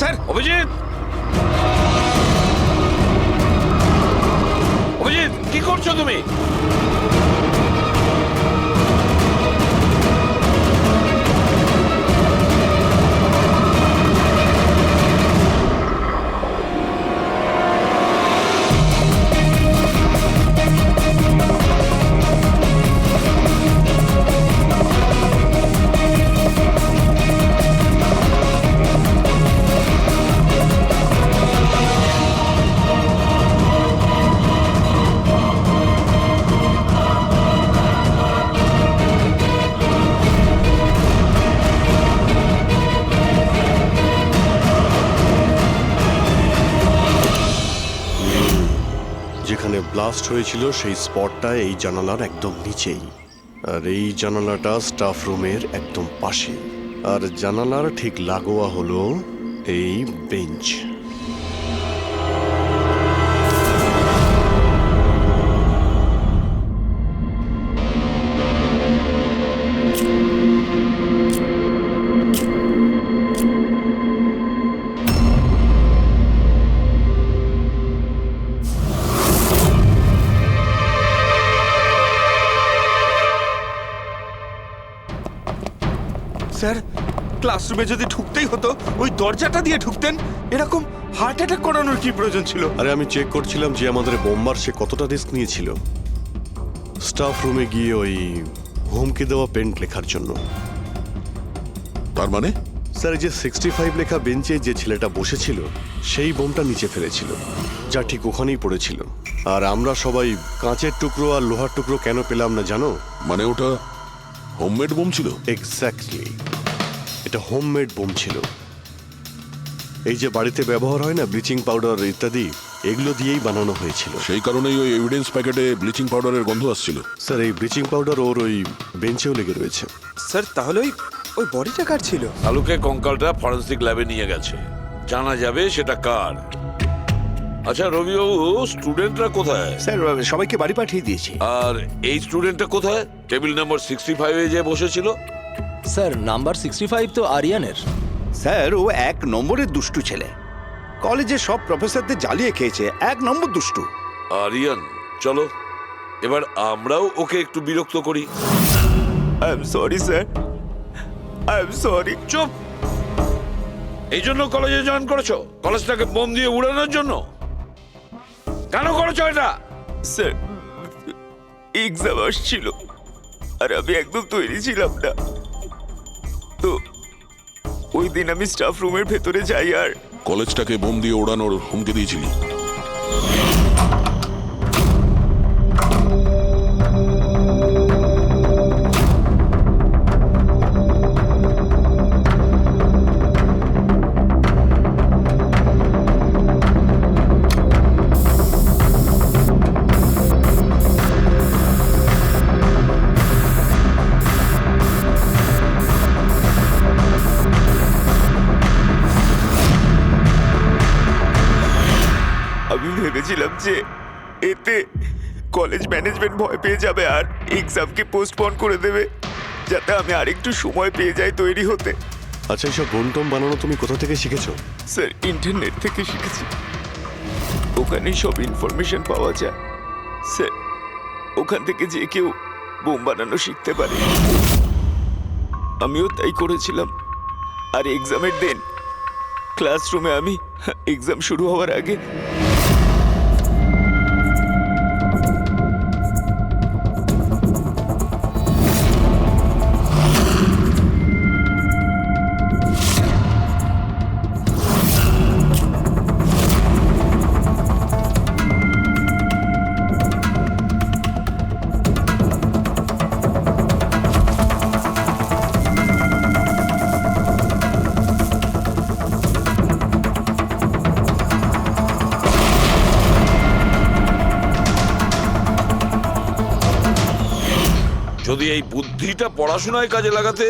Sir. Abhijit, Abhijit, কি করছো তুমি? যেখানে ব্লাস্ট হয়েছিল সেই স্পটটা এই জানালার একদম নিচেই, আর এই জানালাটা স্টাফ রুমের একদম পাশে, আর জানালার ঠিক লাগোয়া হলো এই বেঞ্চ। স্যার, ক্লাসরুমে যদি ঢুকতেই হতো ওই দরজাটা দিয়ে ঢুকতেন। এরকম হার্ট অ্যাটাক করানোর কি প্রয়োজন ছিল? আরে আমি চেক করছিলাম যে আমাদের বোমবার সে কতটা রিস্ক নিয়েছিল স্টাফ রুমে গিয়ে ওই হুমকি দেওয়া পেন্ট লেখার জন্য। তার মানে স্যার, এই যে 65 লেখা বেঞ্চে যে ছেলেটা বসেছিল সেই বোমটা নিচে ফেলেছিল, যা ঠিক ওখানেই পড়েছিল। আর আমরা সবাই কাঁচের টুকরো আর লোহার টুকরো কেন পেলাম না জানো? মানে ওটা হোমমেড বোম ছিল? এক্স্যাক্টলি, এটা হোমমেড বোম ছিল। এই যে বাড়িতে ব্যবহার হয় না ব্লিচিং পাউডার ইত্যাদি, এগুলো দিয়েই বানানো হয়েছিল। সেই কারণেই ওই এভিডেন্স প্যাকেটে ব্লিচিং পাউডারের গন্ধ আসছিল। স্যার, এই ব্লিচিং পাউডার ওর ওই বেঞ্চেও লেগে রয়েছে। স্যার, তাহলে ওই বডিটা কার ছিল? শালুকে কঙ্কালটা ফরেন্সিক ল্যাবে নিয়ে গেছে, জানা যাবে সেটা কার। আচ্ছা রবিবাবু, স্টুডেন্টরা কোথায়? স্যার, সবাইকে বাড়ি পাঠিয়ে দিয়েছি। আর এই স্টুডেন্টটা কোথায়? টেবিল নাম্বার 65 এ যে বসেছিল। স্যার, নাম্বার 65 তো আরিয়ানের। স্যার, ও 1 নম্বরের দুষ্টু ছেলে। কলেজে সব প্রফেসরদের জ্বালিয়ে খেয়েছে, 1 নম্বর দুষ্টু। আরিয়ান, চলো এবার আমরাও ওকে একটু বিরক্ত করি। I am sorry sir, I am sorry. চুপ! এই জন্য কলেজে জয়েন করেছো? কলেজটাকে বোম দিয়ে উড়ানোর জন্য? কেন করেছো এটা? স্যার, এক্সাম আসছিল আর আমি একদম তৈরি ছিলাম না। তো ওই দিন আমি স্টাফ রুমের ভেতরে যাই আর কলেজটাকে বোম দিয়ে ওড়ানোর হুমকি দিয়েছিলি? আমি ভেবেছিলাম যে এতে কলেজ ম্যানেজমেন্ট ভয় পেয়ে যাবে আর এক্সামকে পোস্টপোন করে দেবে, যাতে আমি আরেকটু সময় পেয়ে যাই তৈরি হতে। আচ্ছা, এইসব বোম বানানো তুমি কোথা থেকে শিখেছো? স্যার, ইন্টারনেট থেকে শিখেছি। ওখানেই সব ইনফরমেশন পাওয়া যায়। স্যার, ওখান থেকে যে কেউ বোম বানানো শিখতে পারে। আমিও তাই করেছিলাম। আর এক্সামের দিন ক্লাসরুমে আমি এক্সাম শুরু হওয়ার আগে যদি এই বুদ্ধিটা পড়াশোনায় কাজে লাগাতে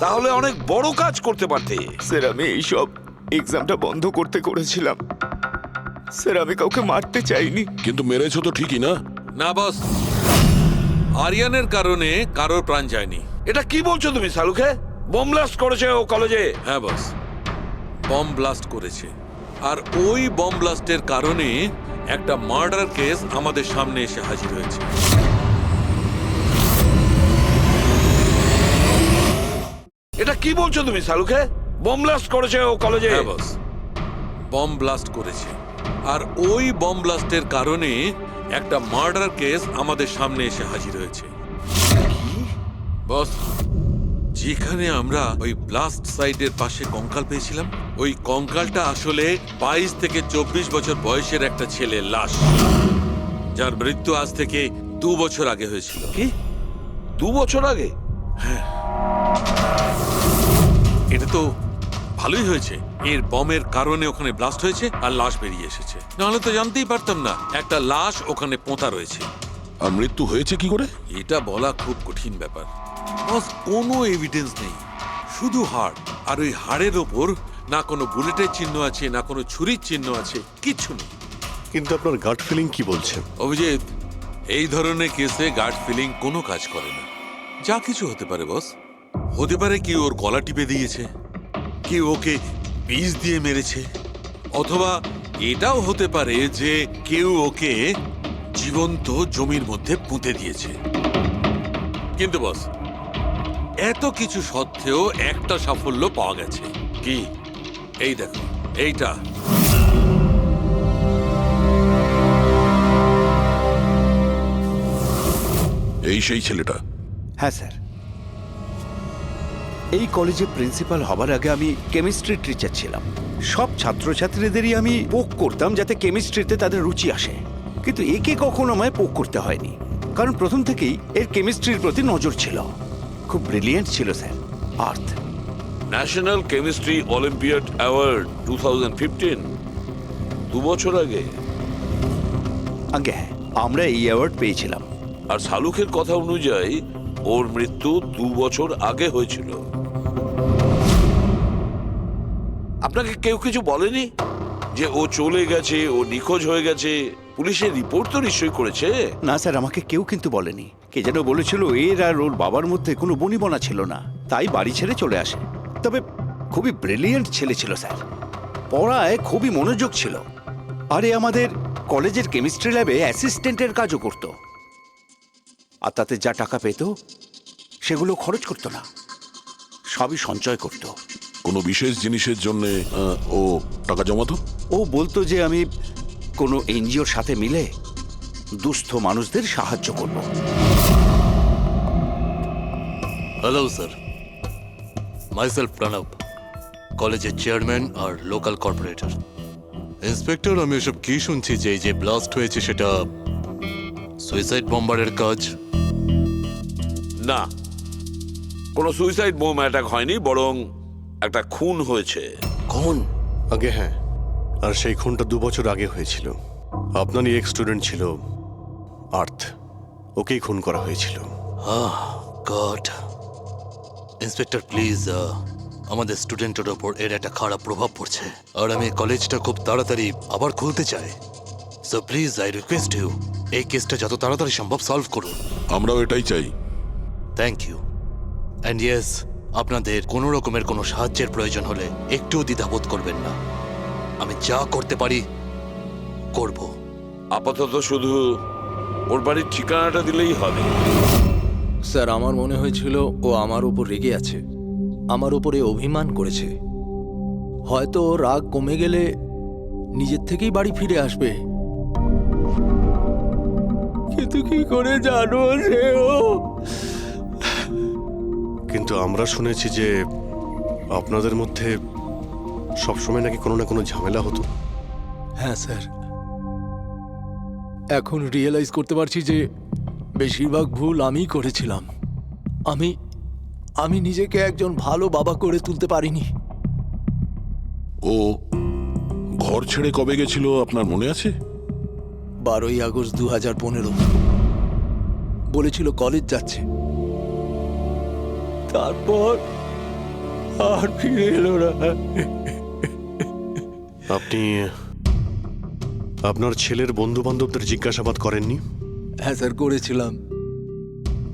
তাহলে অনেক বড় কাজ করতে পারতে। স্যার, আমি এইসব এক্সামটা বন্ধ করতে করেছিলাম। স্যার, আমি কাউকে মারতে চাইনি। কিন্তু মেরেছো তো ঠিকই না? না বস, আরিয়ানের কারণে কারোর প্রাণ যায়নি। এটা কি বলছো তুমি শালুকে? বোম ব্লাস্ট করেছে ও কলেজে? হ্যাঁ বস, বম ব্লাস্ট করেছে, আর ওই বম ব্লাস্টের কারণে একটা মার্ডার কেস আমাদের সামনে এসে হাজির হয়েছে। এটা কি বলছো তুমি সালুকে? বম ব্লাস্ট করেছে ও কলেজে? হ্যাঁ বস, বম ব্লাস্ট করেছে, আর ওই বম ব্লাস্টের কারণে একটা মার্ডার কেস আমাদের সামনে এসে হাজির হয়েছে। বস, যেখানে আমরা ওই ব্লাস্ট সাইটের পাশে কঙ্কাল পেয়েছিলাম, ওই কঙ্কালটা আসলে 22 থেকে 24 বছর বয়সের একটা ছেলের লাশ, যার মৃত্যু আজ থেকে 2 বছর আগে হয়েছিল। কি 2 বছর আগে? হ্যাঁ। এটা তো ভালোই হয়েছে, এর বমের কারণে ওখানে ব্লাস্ট হয়েছে আর লাশ বেরিয়ে এসেছে, নাহলে তো জানতেই পারতাম না একটা লাশ ওখানে পোঁতা রয়েছে। আর মৃত্যু হয়েছে কি করে? এটা বলা খুব কঠিন ব্যাপার বস, কোনো এভিডেন্স নেই, শুধু হাড়, আর ওই হাড়ের ওপর না কোনো বুলেটের চিহ্ন আছে, না কোনো ছুরির চিহ্ন আছে, কিচ্ছু নেই। কিন্তু আপনার গাট ফিলিং কি বলছে? অভিজিৎ, এই ধরনের কেসে গার্ড ফিলিং কোনো কাজ করে না। যা কিছু হতে পারে বস, হতে পারে কেউ ওর গলা টিপে দিয়েছে, কেউ ওকে বিষ দিয়ে মেরেছে, অথবা এটাও হতে পারে যে কেউ ওকে জীবন্ত জমির মধ্যে পুঁতে দিয়েছে। কিন্তু বস, এত কিছু সত্ত্বেও একটা সাফল্য পাওয়া গেছে। কি? এই দেখো, এইটা। এই সেই ছেলেটা? হ্যাঁ স্যার, এই কলেজে প্রিন্সিপাল হবার আগে আমি কেমিস্ট্রি টিচার ছিলাম। সব ছাত্রছাত্রীদেরই আমি পোক করতাম যাতে কেমিস্ট্রিতে তাদের রুচি আসে, কিন্তু একে কখনো আমায় পোক করতে হয়নি, কারণ প্রথম থেকেই এর কেমিস্ট্রির প্রতি নজর ছিল। খুব ব্রিলিয়েন্ট ছিল স্যার। আর্থ ন্যাশনাল কেমিস্ট্রি অলিম্পিয়াড অ্যাওয়ার্ড 2015, 2 বছর আগে। আগে হ্যাঁ, আমরা এই অ্যাওয়ার্ড পেয়েছিলাম। আর শালুকের কথা অনুযায়ী ওর মৃত্যু 2 বছর আগে হয়েছিল। আপনাকে কেউ কিছু বলেনি যে ও চলে গেছে, ও নিখোঁজ হয়ে গেছে? পুলিশের রিপোর্ট তো নিশ্চয়ই করেছে? না স্যার, আমাকে কেউ কিন্তু বলেনি। কে যেন বলেছিল এর আর ওর বাবার মধ্যে কোনো বনিবনা ছিল না, তাই বাড়ি ছেড়ে চলে আসে। তবে খুবই ব্রিলিয়েন্ট ছেলে ছিল স্যার, পড়ায় খুবই মনোযোগ ছিল, আরে আমাদের কলেজের কেমিস্ট্রি ল্যাবে অ্যাসিস্ট্যান্টের কাজও করত। আর তাতে যা টাকা পেত সেগুলো খরচ করতো না, সবই সঞ্চয় করত। কোনো বিশেষ জিনিসের জন্য ও টাকা জমাতো? ও বলতো যে আমি কোনো এনজিওর সাথে মিলে দুস্থ মানুষদের সাহায্য করব। হ্যালো স্যার, মাইসেলফ প্রণব, কলেজের চেয়ারম্যান আর লোকাল কর্পোরেটর। ইন্সপেক্টর, আমি এসব কি শুনছি যে এই যে ব্লাস্ট হয়েছে সেটা সুইসাইড বম্বারের কাজ? না, কোনো সুইসাইড বোম অ্যাটাক হয়নি, বরং একটা খুন হয়েছে। কোন? আগে হ্যাঁ, আর সেই খুনটা 2 বছর আগে হয়েছিল। আপনারই এক স্টুডেন্ট ছিল আর্থ, ওকেই খুন করা হয়েছিল। গড। ইন্সপেক্টর প্লিজ, আমাদের স্টুডেন্টের ওপর এর একটা খারাপ প্রভাব পড়ছে, আর আমি কলেজটা খুব তাড়াতাড়ি আবার খুলতে চাই। So please I request you, এই কেসটা যত তাড়াতাড়ি সম্ভব সলভ করুন। আমরাও এটাই চাই। Thank you. অ্যান্ড ইয়েস, আপনাদের কোনো রকমের কোনো সাহায্যের প্রয়োজন হলে একটুও দ্বিধাবোধ করবেন না, আমি যা করতে পারি করব। আপাতত শুধু ওর বাড়ির ঠিকানাটা দিলেই হবে। স্যার, আমার মনে হয়েছিল ও আমার উপর রেগে আছে, আমার উপরে অভিমান করেছে। হয়তো ওর রাগ কমে গেলে নিজের থেকেই বাড়ি ফিরে আসবে, কিন্তু কি করে জানো সেও? কিন্তু আমরা শুনেছি যে আপনাদের মধ্যে সবসময় নাকি কোনো না কোনো ঝামেলা হতো। হ্যাঁ স্যার, এখন রিয়েলাইজ করতে পারছি যে বেশিরভাগ ভুল আমিই করেছিলাম। আমি নিজেকে একজন ভালো বাবা করে তুলতে পারিনি। ও ঘর ছেড়ে কবে গেছিল আপনার মনে আছে? 12ই আগস্ট 2015 বলেছিল কলেজ যাচ্ছে, তারপর আর ফিরে এলো না। আপনি আপনার ছেলের বন্ধু বান্ধবদের জিজ্ঞাসাবাদ করেননি? হ্যাঁ স্যার, করেছিলাম,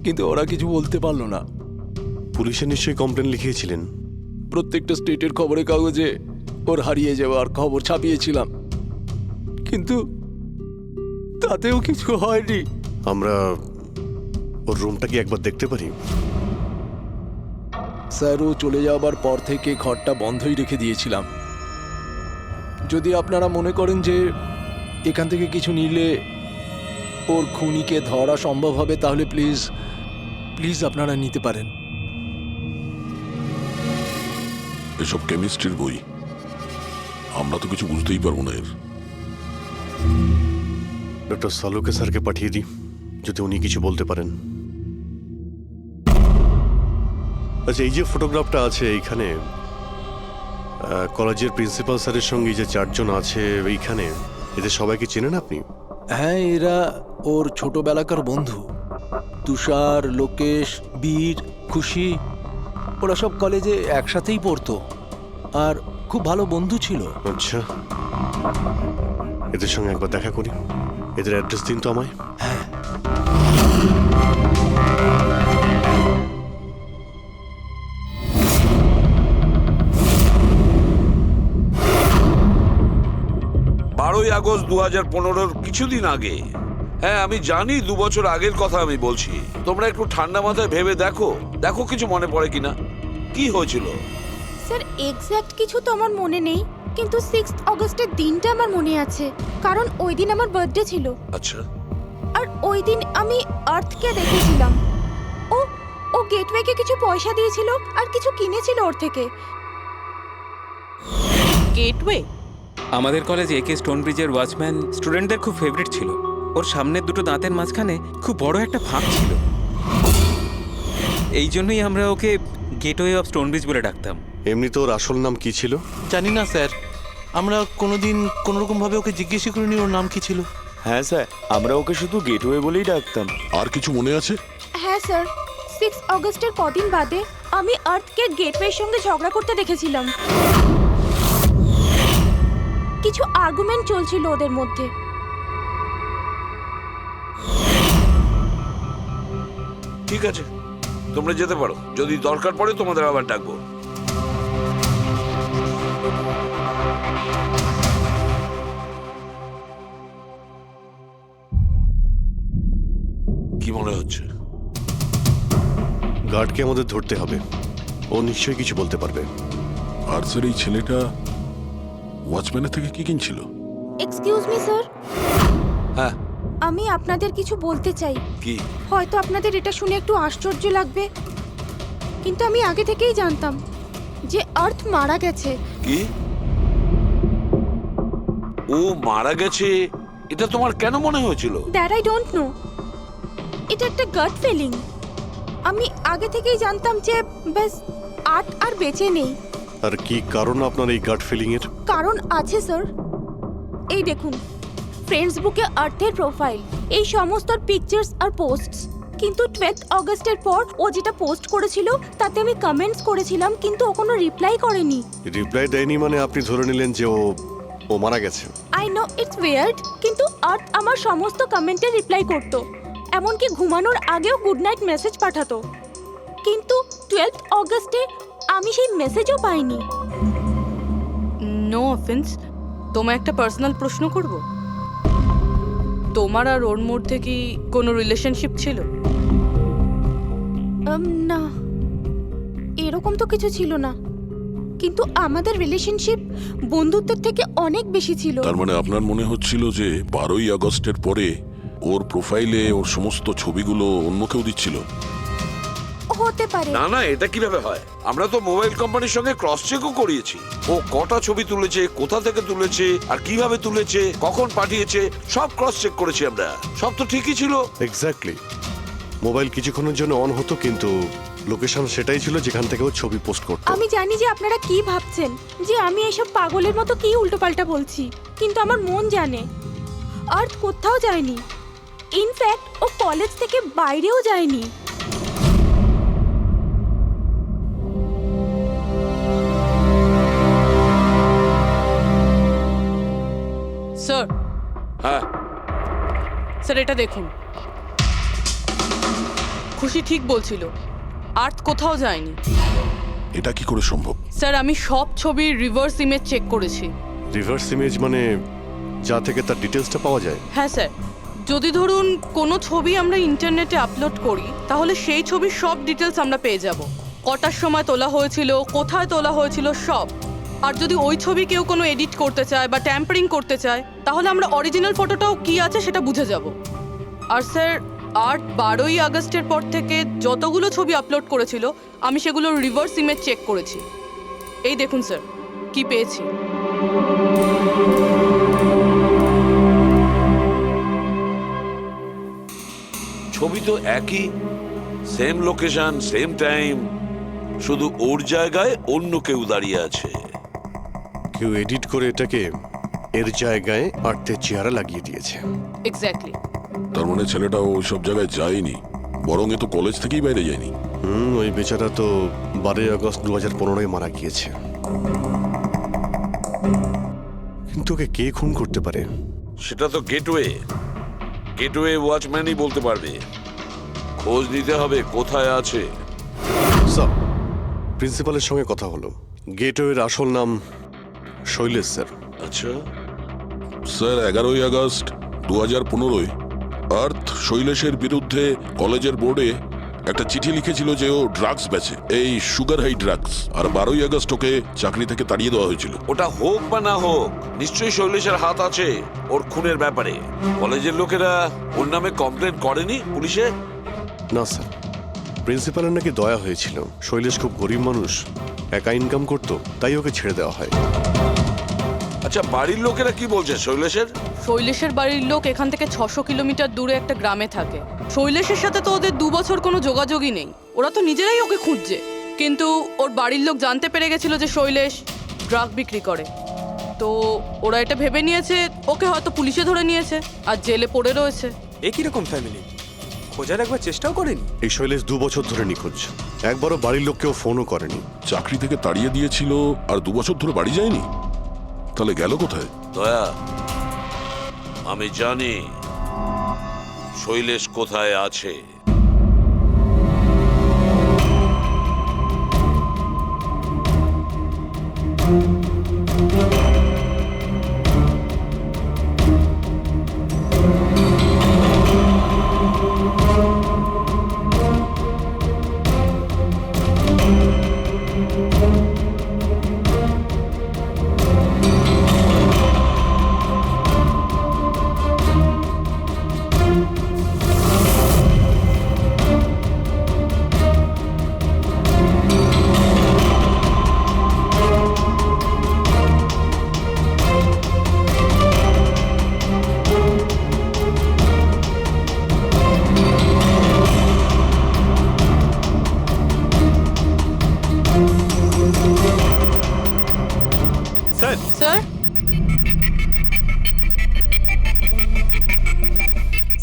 কিন্তু ওরা কিছু বলতে পারলো না। পুলিশে নিশ্চয়ই কমপ্লেন লিখিয়েছিলেন? প্রত্যেকটা স্টেটের খবরের কাগজে ওর হারিয়ে যাওয়ার খবর ছাপিয়েছিলাম, কিন্তু তাতেও কিছু হয়নি। আমরা ওর রুমটা কি একবার দেখতে পারি? স্যার, ও চলে যাওয়ার পর থেকে ঘরটা বন্ধই রেখে দিয়েছিলাম। যদি আপনারা মনে করেন যে এখান থেকে কিছু নিলে ওর খুনিকে ধরা সম্ভব হবে, তাহলে প্লিজ প্লিজ আপনারা নিতে পারেন। এসব কেমিস্ট্রির বই, আমরা তো কিছু বুঝতেই পারবো না এর। ডক্টর সালুকে স্যারকে পাঠিয়ে দিই, যদি উনি কিছু বলতে পারেন। আচ্ছা, এই যে ফটোগ্রাফটা আছে এইখানে, কলেজের প্রিন্সিপাল স্যারের সঙ্গে যে 4 জন আছে এইখানে, এদের সবাইকে চেনেন আপনি? হ্যাঁ, এরা ওর ছোটবেলাকার বন্ধু। তুষার, লোকেশ, বীর, খুশি, ওরা সব কলেজে একসাথেই পড়তো আর খুব ভালো বন্ধু ছিল। আচ্ছা, এদের সঙ্গে একবার দেখা করি। এদের অ্যাড্রেস দিন তো আমায়। বারোই আগস্ট 2015 কিছুদিন আগে। হ্যাঁ, আমি জানি 2 বছর আগের কথা আমি বলছি। তোমরা একটু ঠান্ডা মাথায় ভেবে দেখো, দেখো কিছু মনে পড়ে কিনা, কি হয়েছিল। স্যার, এক্স্যাক্ট কিছু তো আমার মনে নেই, কিন্তু 6 অগস্টের দিনটা আমার মনে আছে, কারণ ওই দিন আমার বার্থডে ছিল। আচ্ছা, আর ওই দিন আমি আর্থকে দেখেছিলাম। ও ও গেটওয়েকে কিছু পয়সা দিয়েছিল আর কিছু কিনেছিল ওর থেকে। গেটওয়ে আমাদের কলেজে একে স্টোন ব্রিজের ওয়াচম্যান স্টুডেন্টদের খুব ফেভারিট ছিল। ওর সামনের দুটো দাঁতের মাঝখানে খুব বড় একটা ফাঁক ছিল, এই জন্যই আমরা ওকে গেটওয়ে অফ স্টোন ব্রিজ বলে ডাকতাম। এমনি তো ওর আসল নাম কি ছিল? জানি না স্যার, আমরা কোনোদিন কোনোরকমভাবে ওকে জিজ্ঞেসই করিনি ওর নাম কি ছিল। হ্যাঁ স্যার, আমরা ওকে শুধু গেটওয়ে বলেই ডাকতাম। আর কিছু মনে আছে? হ্যাঁ স্যার, 6 অগস্টের কদিন বাদে আমি আর্থকে গেটওয়ের সঙ্গে ঝগড়া করতে দেখেছিলাম। কিছু আর্গুমেন্ট চলছিল ওদের মধ্যে। ঠিক আছে, তোমরা যেতে পারো। যদি দরকার পড়ে তোমাদের আবার ডাকবো। কি মনে হচ্ছে? গার্ডকে আমাদের ধরতে হবে, ও নিশ্চয়ই কিছু বলতে পারবে। আর স্যার, এই ছেলেটা ওয়াচম্যানের থেকে কি কিনছিল? এক্সকিউজ মি স্যার, হ্যাঁ, আমি আপনাদের কিছু বলতে চাই। কি? হয়তো আপনাদের এটা শুনে একটু আশ্চর্য লাগবে, কিন্তু আমি আগে থেকেই জানতাম যে আর্থ মারা গেছে। কি? ও মারা গেছে এটা তোমার কেন মনে হয়েছিল? দ্যাট আই ডোন্ট নো, এটা একটা গাট ফিলিং। আমি আগে থেকেই জানতাম যে ব্যাস আর্থ আর বেঁচে নেই। আর কি কারণ আপনার এই গাট ফিলিং এর? কারণ আছে স্যার, এই দেখুন ফেসবুকে আর্থের প্রোফাইল, এই সমস্ত পিকচার্স আর পোস্টস। কিন্তু 12 অগস্টের পর ও যেটা পোস্ট করেছিল তাতে আমি কমেন্টস করেছিলাম, কিন্তু ও কোনো রিপ্লাই করেনি। রিপ্লাই দেয়নি মানে আপনি ধরে নিলেন যে ও মারা গেছে? আই নো ইটস ওয়ার্ড, কিন্তু আর্থ আমার সমস্ত কমেন্টে রিপ্লাই করতো, এমনকি ঘুমানোর আগেও গুড নাইট মেসেজ পাঠাতো। কিন্তু 12 অগস্টে আমি সেই মেসেজও পাইনি। নো অফেন্স, তোমায় একটা পার্সোনাল প্রশ্ন করব। তোমার আর ওর মধ্যে কি কোনো রিলেশনশিপ ছিল? না, এরকম তো কিছু ছিল না, কিন্তু আমাদের রিলেশনশিপ বন্ধুত্বের থেকে অনেক বেশি ছিল। তার মানে আপনার মনে হচ্ছিল যে 12ই আগস্টের পরে ওর প্রোফাইলে ওর সমস্ত ছবিগুলো অন্য কেউ দিচ্ছিল? হতে পারে। না না, এটা কিভাবে হয়? আমরা তো মোবাইল কোম্পানির সঙ্গে ক্রস চেকও করিয়েছি। ও কটা ছবি তুলেছে, কোথা থেকে তুলেছে, আর কিভাবে তুলেছে, কখন পাঠিয়েছে, সব ক্রস চেক করেছি আমরা। সব তো ঠিকই ছিল। এক্স্যাক্টলি, মোবাইল কিছুক্ষণের জন্য অন হতো, কিন্তু লোকেশন সেটাই ছিল যেখান থেকে ও ছবি পোস্ট করতো। আমি জানি যে আপনারা কি ভাবছেন, যে আমি এসব পাগলের মতো কি উল্টোপাল্টা বলছি, কিন্তু আমার মন জানে আর্থ কোথাও যায়নি। ইনফ্যাক্ট ও কলেজ থেকে বাইরেও যায়নি। স্যার, হ্যাঁ, স্যার এটা দেখুন, খুশি ঠিক বলছিল, আর্থ কোথাও যায়নি। এটা কি করে সম্ভব? স্যার আমি সব ছবির রিভার্স ইমেজ চেক করেছি। রিভার্স ইমেজ মানে যা থেকে তার ডিটেলসটা পাওয়া যায়? হ্যাঁ স্যার, যদি ধরুন কোনো ছবি আমরা ইন্টারনেটে আপলোড করি তাহলে সেই ছবির সব ডিটেলস আমরা পেয়ে যাব। কটার সময় তোলা হয়েছিল, কোথায় তোলা হয়েছিল, সব। আর যদি ওই ছবি কেউ কোনো এডিট করতে চায় বা ট্যাম্পারিং করতে চায় তাহলে আমরা অরিজিনাল ফটোটাও কি আছে সেটা বুঝে যাব। আর স্যার 8-12ই আগস্টের পর থেকে যতগুলো ছবি আপলোড করেছিল আমি সেগুলোর রিভার্স ইমেজ চেক করেছি। এই দেখুন স্যার কি পেয়েছি। ছবি তো একই, সেম লোকেশন, সেম টাইম, শুধু ওর জায়গায় অন্য কেউ দাঁড়িয়ে আছে। কেউ এডিট করে এটাকে এর জায়গায় আর্টের চেহারা লাগিয়ে দিয়েছে। এক্স্যাক্টলি। তার মানে ছেলেটা ওই সব জায়গায় যায়নি, বরং এ তো কলেজ থেকেই বাইরে যায়নি। ওই বেচারা তো 12 আগস্ট 2015 মারা গিয়েছে। কিন্তু ওকে কে খুন করতে পারে? সেটা তো গেটওয়ে ওয়াচম্যানই বলতে পারবে। খোঁজ নিতে হবে কোথায় আছে। স্যার, প্রিন্সিপালের সঙ্গে কথা হলো। গেটওয়ের আসল নাম শৈলেশ স্যার। আচ্ছা স্যার, 11ই আগস্ট 2015 আর্থ শৈলেশের বিরুদ্ধে কলেজের বোর্ডে একটা চিঠি লিখেছিল যে ও ড্রাগস বেচে, এই সুগার হাই ড্রাগস। আর 12ই আগস্ট ওকে চাকরি থেকে তাড়িয়ে দেওয়া হয়েছিল। ওটা হোক বা না হোক, নিশ্চয়ই শৈলেশের হাত আছে ওর খুনের ব্যাপারে। কলেজের লোকেরা ওর নামে কমপ্লেন করেনি পুলিশে? না স্যার, প্রিন্সিপালের নাকি দয়া হয়েছিল। শৈলেশ খুব গরিব মানুষ, একা ইনকাম করতো, তাই ওকে ছেড়ে দেওয়া হয়। আচ্ছা, বাড়ির লোকেরা কি বলছে শৈলেশের? শৈলেশের বাড়ির লোক এখান থেকে 600 কিলোমিটার দূরে একটা গ্রামে থাকে। শৈলেশের সাথে তো ওদের 2 বছর কোনো যোগাযোগই নেই। ওরা তো নিজেরাই ওকে খুঁজছে। কিন্তু ওর বাড়ির লোক জানতে পেরে গেছিল যে শৈলেশ ড্রাগ বিক্রি করে, তো ওরা এটা ভেবে নিয়েছে ওকে হয়তো পুলিশে ধরে নিয়েছে আর জেলে পড়ে রয়েছে। এ কিরকম ফ্যামিলি? খোঁজার একবার চেষ্টাও করেনি? এই শৈলেশ 2 বছর ধরে নিখোঁজ, একবারও বাড়ির লোককেও ফোনও করেনি। চাকরি থেকে তাড়িয়ে দিয়েছিল আর 2 বছর ধরে বাড়ি যায়নি, তাহলে গেল কোথায়? দয়া, আমি জানি শৈলেশ কোথায় আছে।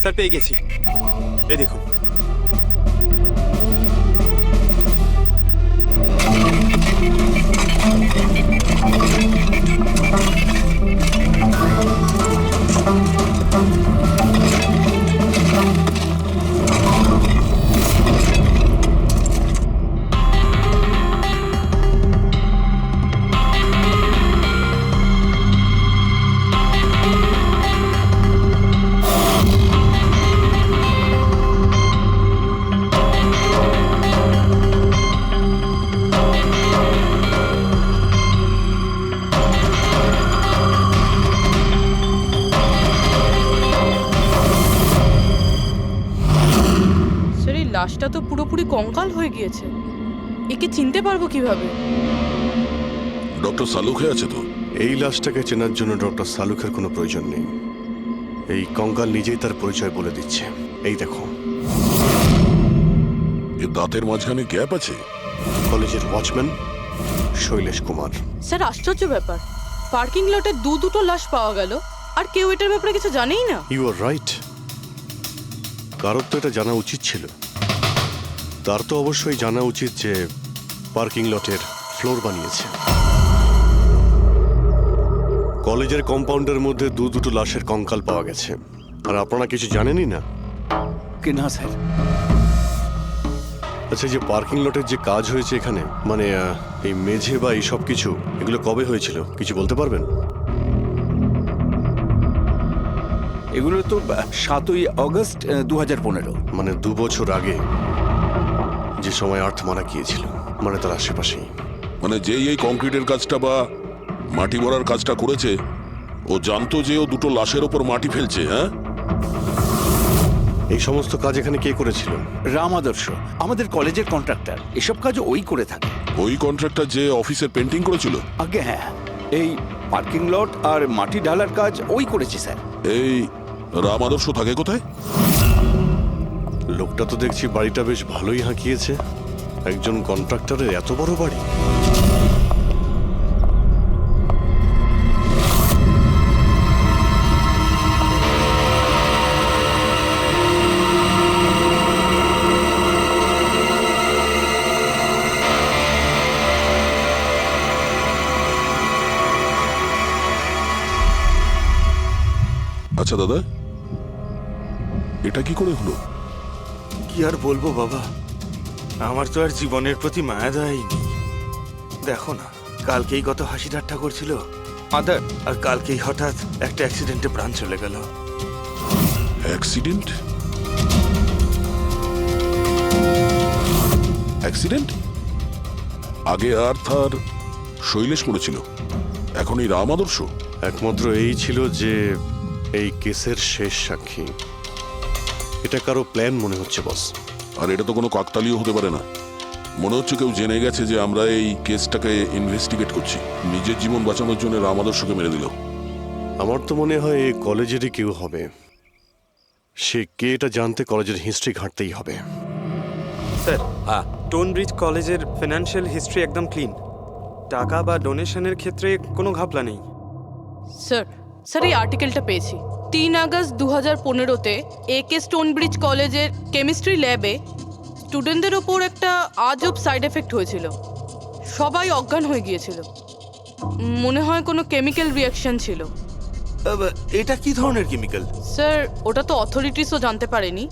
স্যার পেয়ে গেছি, এই দেখুন। লাশটা তো পুরোপুরি কঙ্কাল হয়ে গিয়েছে। একে চিনতে পারবো কিভাবে? ডক্টর সালুখে আছে তো? এই লাশটাকে চেনার জন্য ডক্টর সালুখের কোনো প্রয়োজন নেই। এই কঙ্কাল নিজেই তার পরিচয় বলে দিচ্ছে। এই দেখো, এর দাঁতের মাঝখানে গ্যাপ আছে। কলেজের ওয়াচম্যান শৈলেশ কুমার। স্যার, আশ্চর্য ব্যাপার, পার্কিং লটে দুটো লাশ পাওয়া গেল আর কেউ এটার ব্যাপারে কিছু জানেই না। You are right. কারোর তো এটা জানা উচিত ছিল। তার তো অবশ্যই জানা উচিত যে পার্কিং লটের ফ্লোর বানিয়েছে। কলেজের কম্পাউন্ডের মধ্যে দুটো লাশের কঙ্কাল পাওয়া গেছে, আর আপনারা কিছু জানেনই না? না স্যার, আচ্ছা, যে পার্কিং লটের যে কাজ হয়েছে এখানে, মানে এই মেঝে বা এই সব কিছু, এগুলো কবে হয়েছিল কিছু বলতে পারবেন? এগুলো তো 7ই অগস্ট 2015। মানে 2 বছর আগে, যে সময় আর্থ মারা গিয়েছিল, মানে তার আশেপাশেই। মানে যেই এই কংক্রিটের কাজটা বা মাটি ভরার কাজটা করেছে, ও জানতো যে ও দুটো লাশের ওপর মাটি ফেলছে, হ্যাঁ? এই সমস্ত কাজ এখানে কে করেছিল? রাম আদর্শ, আমাদের কলেজের কন্ট্রাক্টর। এসব কাজ ওই করে থাকে। ওই কন্ট্রাক্টর যে অফিসের পেন্টিং করেছিল? আগে হ্যাঁ, এই পার্কিং লট আর মাটি ঢালার কাজ ওই করেছে স্যার। এই রাম আদর্শ থাকে কোথায়? লোকটা তো দেখছি বাড়িটা বেশ ভালোই হাঁকিয়েছে। একজন কন্ট্রাক্টরের এত বড় বাড়ি। আচ্ছা দাদা, এটা কি করে হলো? কি আর বলবো বাবা, আমার তো আর জীবনের প্রতি মায়া দয়াই নেই। দেখো না, কালকেই কত হাসি ঠাট্টা করছিল আদার, আর কালকেই হঠাৎ একটা অ্যাক্সিডেন্টে প্রাণ চলে গেল। অ্যাক্সিডেন্ট? অ্যাক্সিডেন্ট? আগে আর্থ আর শৈলেশ করেছিল, এখন এই রাম আদর্শ? একমাত্র এই ছিল যে এই কেসের শেষ সাক্ষী। এটা কারো প্ল্যান মনে হচ্ছে বস। আর এটা তো কোনো কাকতালীয় হতে পারে না। মনে হচ্ছে কেউ জেনে গেছে যে আমরা এই কেসটাকে ইনভেস্টিগেট করছি, নিজের জীবন বাঁচানোর জন্য রাম আদর্শকে মেরে দিল। আমার তো মনে হয় এই কলেজেরই কেউ হবে। সে কে এটা জানতে কলেজের হিস্ট্রি ঘাঁটতেই হবে। স্যার, স্টোনব্রিজ কলেজের ফিনান্সিয়াল হিস্ট্রি একদম ক্লিন। টাকা বা ডোনেশনের ক্ষেত্রে কোনো ঘাপলা নেই। স্যার স্যার এই আর্টিকেলটা পেয়েছি। 3 আগস্ট 2015-তে একে স্টোনব্রিজ কলেজের কেমিস্ট্রি ল্যাবে স্টুডেন্টদের ওপর একটা আজব সাইড এফেক্ট হয়েছিল। সবাই অজ্ঞান হয়ে গিয়েছিল। মনে হয় কোনো কেমিক্যাল রিয়াকশন ছিল। এটা কি ধরনের কেমিক্যাল? স্যার ওটা তো অথরিটিসও জানতে পারেনি।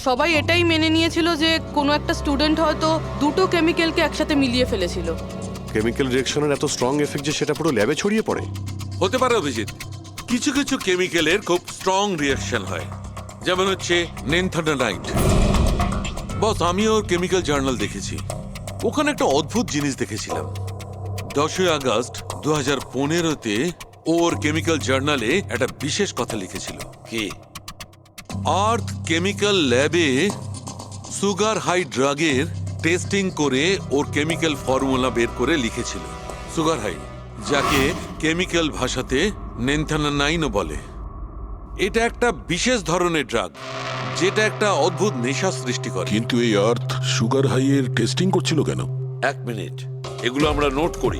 সবাই এটাই মেনে নিয়েছিল যে কোনো একটা স্টুডেন্ট হয়তো দুটো কেমিক্যালকে একসাথে মিলিয়ে ফেলেছিল। কেমিক্যাল রিঅ্যাকশনের এত স্ট্রং এফেক্ট যে সেটা পুরো ল্যাবে ছড়িয়ে পড়ে। হতে পারে অভিজিৎ, কিছু কিছু কেমিক্যালের খুব স্ট্রং রিয়াকশন হয়, যেমন হচ্ছে নেনথানাইট। বস, আমি ওর কেমিক্যাল জার্নাল দেখেছি, ওখানে একটা অদ্ভুত জিনিস দেখেছিলাম। 10ই আগস্ট 2015-তে ওর কেমিক্যাল জার্নালে একটা বিশেষ কথা লিখেছিল। কি? আর্থ কেমিক্যাল ল্যাবে সুগার হাই ড্রাগের টেস্টিং করে ওর কেমিক্যাল ফর্মুলা বের করে লিখেছিল সুগার হাই, যাকে কেমিক্যাল ভাষাতে নেনথানাইনও বলে। এটা একটা বিশেষ ধরনের ড্রাগ যেটা একটা অদ্ভুত নেশা সৃষ্টি করে। কিন্তু এই আর্থ সুগার হাইয়ের টেস্টিং করছিল কেন? 1 মিনিট, এগুলো আমরা নোট করি।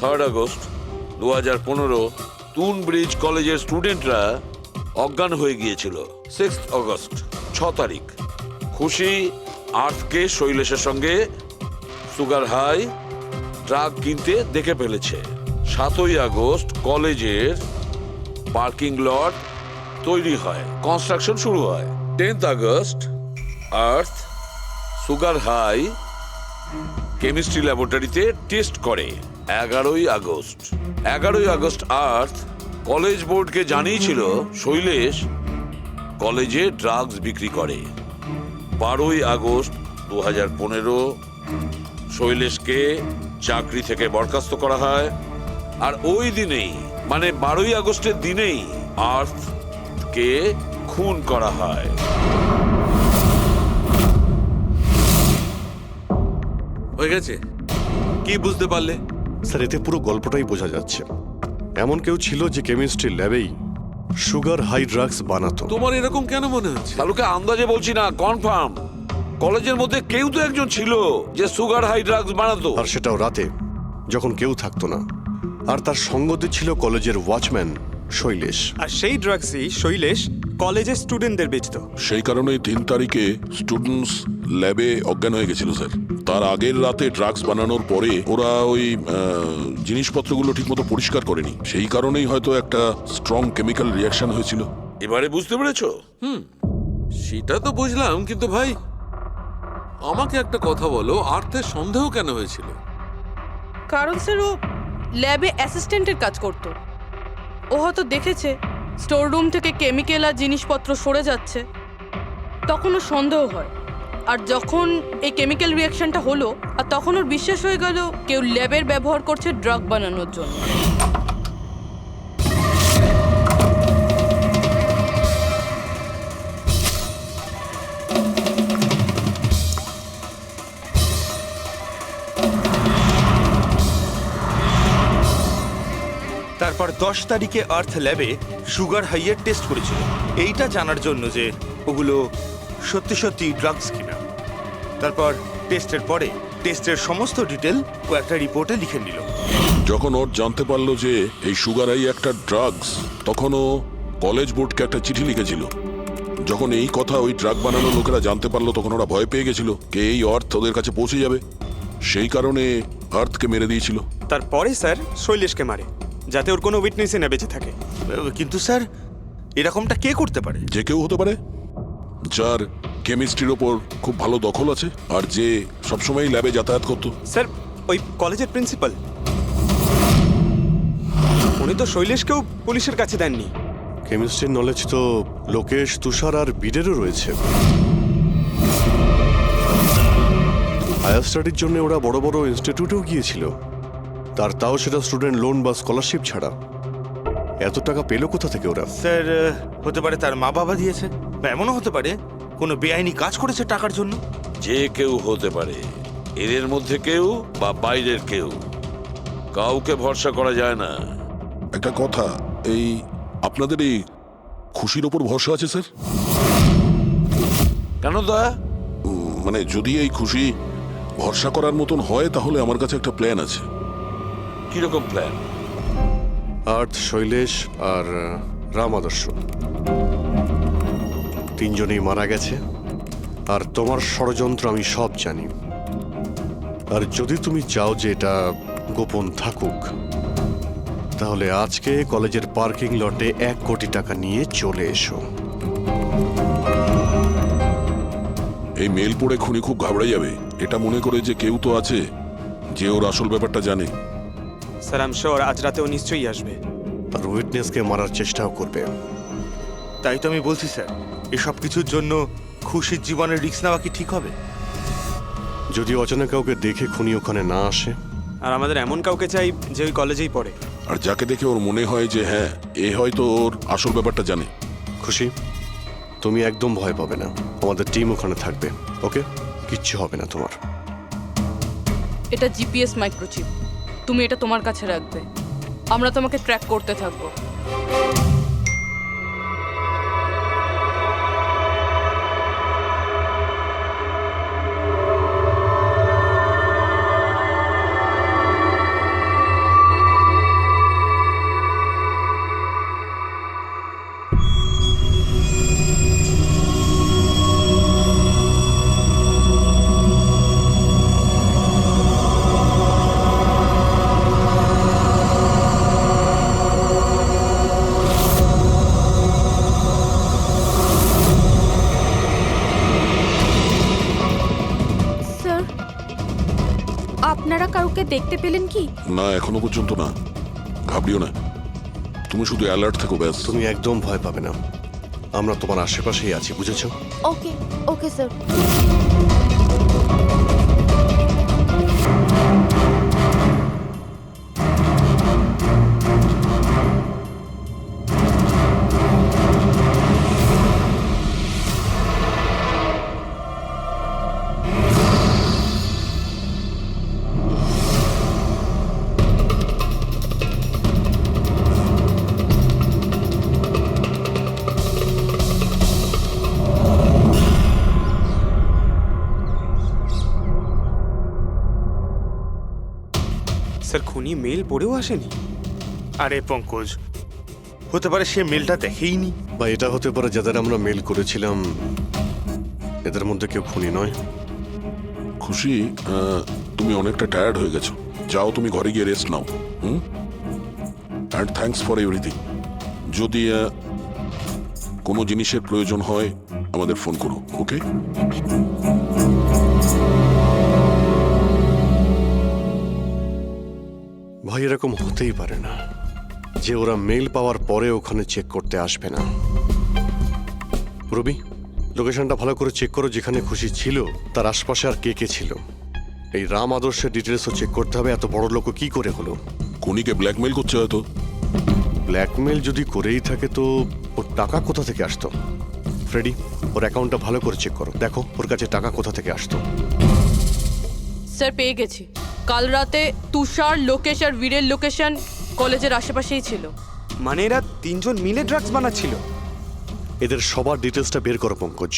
3 আগস্ট 2015 স্টোনব্রিজ কলেজের স্টুডেন্টরা অজ্ঞান হয়ে গিয়েছিল। 6 আগস্ট 6 তারিখ খুশি আর্থকে শৈলেশের সঙ্গে সুগার হাই ড্রাগ কিনতে দেখে ফেলেছে। 7ই আগস্ট কলেজের পার্কিং লট তৈরি হয়, কনস্ট্রাকশন শুরু হয়। 10th আগস্ট আর্থ সুগার হাই কেমিস্ট্রি ল্যাবরেটরিতে টেস্ট করে। 11ই আগস্ট আর্থ কলেজ বোর্ডকে জানিয়েছিল শৈলেশ কলেজে ড্রাগস বিক্রি করে। 12ই আগস্ট 2015 শৈলেশকে চাকরি থেকে বরখাস্ত করা হয়। আর ওই দিনেই, মানে 12ই আগস্টের দিনেই আর্থকে খুন করা হয়। হয়ে গেছে? কি বুঝতে পারলে? স্যার, এতে পুরো গল্পটাই বোঝা যাচ্ছে। এমন কেউ ছিল যে কেমিস্ট্রি ল্যাবেই সুগার হাই ড্রাগস বানাতো। তোমার এরকম কেন মনে হচ্ছে? তাহলে আন্দাজে বলছি না, কনফার্ম কলেজের মধ্যে কেউ তো একজন ছিল যে সুগার হাই ড্রাগস বানাতো। আর সেটাও রাতে, যখন কেউ থাকতো না। আর তার সঙ্গতে ছিল কলেজের ওয়াচম্যান শৈলেশ। আর সেই ড্রাগসই শৈলেশ কলেজের স্টুডেন্টদের বেচতো। সেই কারণে 3 তারিখে স্টুডেন্টস ল্যাবে অজ্ঞান হয়ে গেছিল স্যার। তার আগের রাতে ড্রাগস বানানোর পরে ওরা ওই জিনিসপত্রগুলো ঠিকমতো পরিষ্কার করেনি, সেই কারণেই হয়তো একটা স্ট্রং কেমিক্যাল রিয়াকশন হয়েছিল। এবারে বুঝতে পেরেছো? সেটা তো বুঝলাম, কিন্তু ভাই আমাকে একটা কথা বলো, আর্থের সন্দেহ কেন হয়েছিল? কারণ স্যার ও ল্যাবে অ্যাসিস্ট্যান্টের কাজ করতো। ও হয়তো দেখেছে স্টোর রুম থেকে কেমিক্যাল আর জিনিসপত্র সরে যাচ্ছে, তখন ওর সন্দেহ হয়। আর যখন এই কেমিক্যাল রিয়াকশনটা হলো, আর তখন ওর বিশ্বাস হয়ে গেল কেউ ল্যাবের ব্যবহার করছে ড্রাগ বানানোর জন্য। তারপর 10 তারিখে আর্থ ল্যাবে সুগার হাইয়ের টেস্ট করেছিল, এইটা জানার জন্য যে ওগুলো সত্যি সত্যি ড্রাগস কিনা। তারপর টেস্টের পরে টেস্টের সমস্ত ডিটেল ও একটা রিপোর্টে লিখে নিল। যখন ওর জানতে পারলো যে এই সুগার আই একটা ড্রাগস, তখন ও কলেজ বোর্ডকে একটা চিঠি লিখেছিল। যখন এই কথা ওই ড্রাগ বানানো লোকেরা জানতে পারলো, তখন ওরা ভয় পেয়ে গেছিল কে এই আর্থ ওদের কাছে পৌঁছে যাবে। সেই কারণে আর্থকে মেরে দিয়েছিল। তারপরে স্যার শৈলেশকে মারে, যাতে ওর কোনো উইটনেসই না বেঁচে থাকে। কিন্তু স্যার এরকমটা কে করতে পারে? যে কেউ হতে পারে, যার কেমিস্ট্রির ওপর খুব ভালো দখল আছে আর যে সবসময় ল্যাবে যাতায়াত করতো। স্যার ওই কলেজের প্রিন্সিপাল, উনি তো শৈলেশকেও পুলিশের কাছে দেননি। কেমিস্ট্রির নলেজ তো লোকেশ, তুষার আর বীরেরও রয়েছে। হায়ার স্টাডির জন্য ওরা বড় বড় ইনস্টিটিউটেও গিয়েছিল, তাও সেটা স্টুডেন্ট লোন বা স্কলারশিপ ছাড়া। এত টাকা পেলো কোথা থেকে ওরা? স্যার হতে পারে তার মা বাবা দিয়েছে, বা এমনও হতে পারে কোনো বেআইনি কাজ করেছে টাকার জন্য। যে কেউ হতে পারে, এদের মধ্যে কেউ বা বাইরের কেউ, কাউকে ভরসা করা যায় না। একটা কথা, এই আপনাদের এই খুশির ওপর ভরসা আছে স্যার? কেন দয়া? মানে যদি এই খুশি ভরসা করার মতন হয়, তাহলে আমার কাছে একটা প্ল্যান আছে। কিরকম প্ল্যান? আর্থ, শৈলেশ আর রাম আদর্শ তিনজনেই মারা গেছে, আর তোমার ষড়যন্ত্র আমি সব জানি। আর যদি তুমি চাও যে এটা গোপন থাকুক, তাহলে আজকে কলেজের পার্কিং লটে 1 কোটি টাকা নিয়ে চলে এসো। এই মেল পড়ে খুনি খুব ঘাবড়ে যাবে, এটা মনে করে যে কেউ তো আছে যে ওর আসল ব্যাপারটা জানে। স্যার আই এম শিওর আজ রাতেও নিশ্চয়ই আসবে। আর উইটনেসকে মারার চেষ্টাও করবে। তাই তো আমি বলছি স্যার, এসব কিছুর জন্য খুশির জীবনের রিস্ক নেওয়া কি ঠিক হবে? যদি অচেনা কাউকে দেখে খুনি ওখানে না আসে। আর আমাদের এমন কাউকে চাই যে ওই কলেজেই পড়ে, আর যাকে দেখে ওর মনে হয় যে হ্যাঁ, এ হয়তো ওর আসল ব্যাপারটা জানে। খুশি, তুমি একদম ভয় পাবে না, আমাদের টিম ওখানে থাকবে। ওকে, কিচ্ছু হবে না তোমার। এটা জিপিএস মাইক্রোচিপ, তুমি এটা তোমার কাছে রাখবে, আমরা তোমাকে ট্র্যাক করতে থাকবো। আপনারা কাউকে দেখতে পেলেন কি? না, এখনো পর্যন্ত না। ঘাবড়িও না, তুমি শুধু অ্যালার্ট থাকো ব্যাস। তুমি একদম ভয় পাবে না, আমরা তোমার আশেপাশেই আছি, বুঝেছো? ওকে ওকে স্যার। স্যার খুনি মেল পড়েও আসেনি? আরে পঙ্কজ, হতে পারে সে মেলটা দেখেইনি। বা এটা হতে পারে যাদের আমরা মেল করেছিলাম এদের মধ্যে কেউ খুনি নয়। খুশি, তুমি অনেকটা টায়ার্ড হয়ে গেছো, যাও তুমি ঘরে গিয়ে rest now. And thanks for everything. যদি কোনো জিনিসের প্রয়োজন হয় আমাদের ফোন করো, ওকে? ভাই এরকম হতেই পারে না যে ওরা মেল পাওয়ার পরে ওখানে চেক করতে আসবে না। রবি, লোকেশনটা ভালো করে চেক করো, যেখানে খুশি ছিল তার আশপাশে আর কে কে ছিল। এই রাম আদর্শের ডিটেলসও চেক করতে হবে, এত বড় লোক কি করে হলো। খুনিকে ব্ল্যাকমেল করছে হয়তো। ব্ল্যাকমেল যদি করেই থাকে তো ওর টাকা কোথা থেকে আসতো? ফ্রেডি, ওর অ্যাকাউন্টটা ভালো করে চেক করো, দেখো ওর কাছে টাকা কোথা থেকে আসতো। স্যার পেয়ে গেছি। কাল রাতে তুষার, লোকেশ আর বীরের লোকেশন কলেজের আশেপাশেই ছিল। মানে এরা তিনজন মিলে ড্রাগস বানাচ্ছিল? এদের সবার ডিটেলসটা বের করো পঙ্কজ।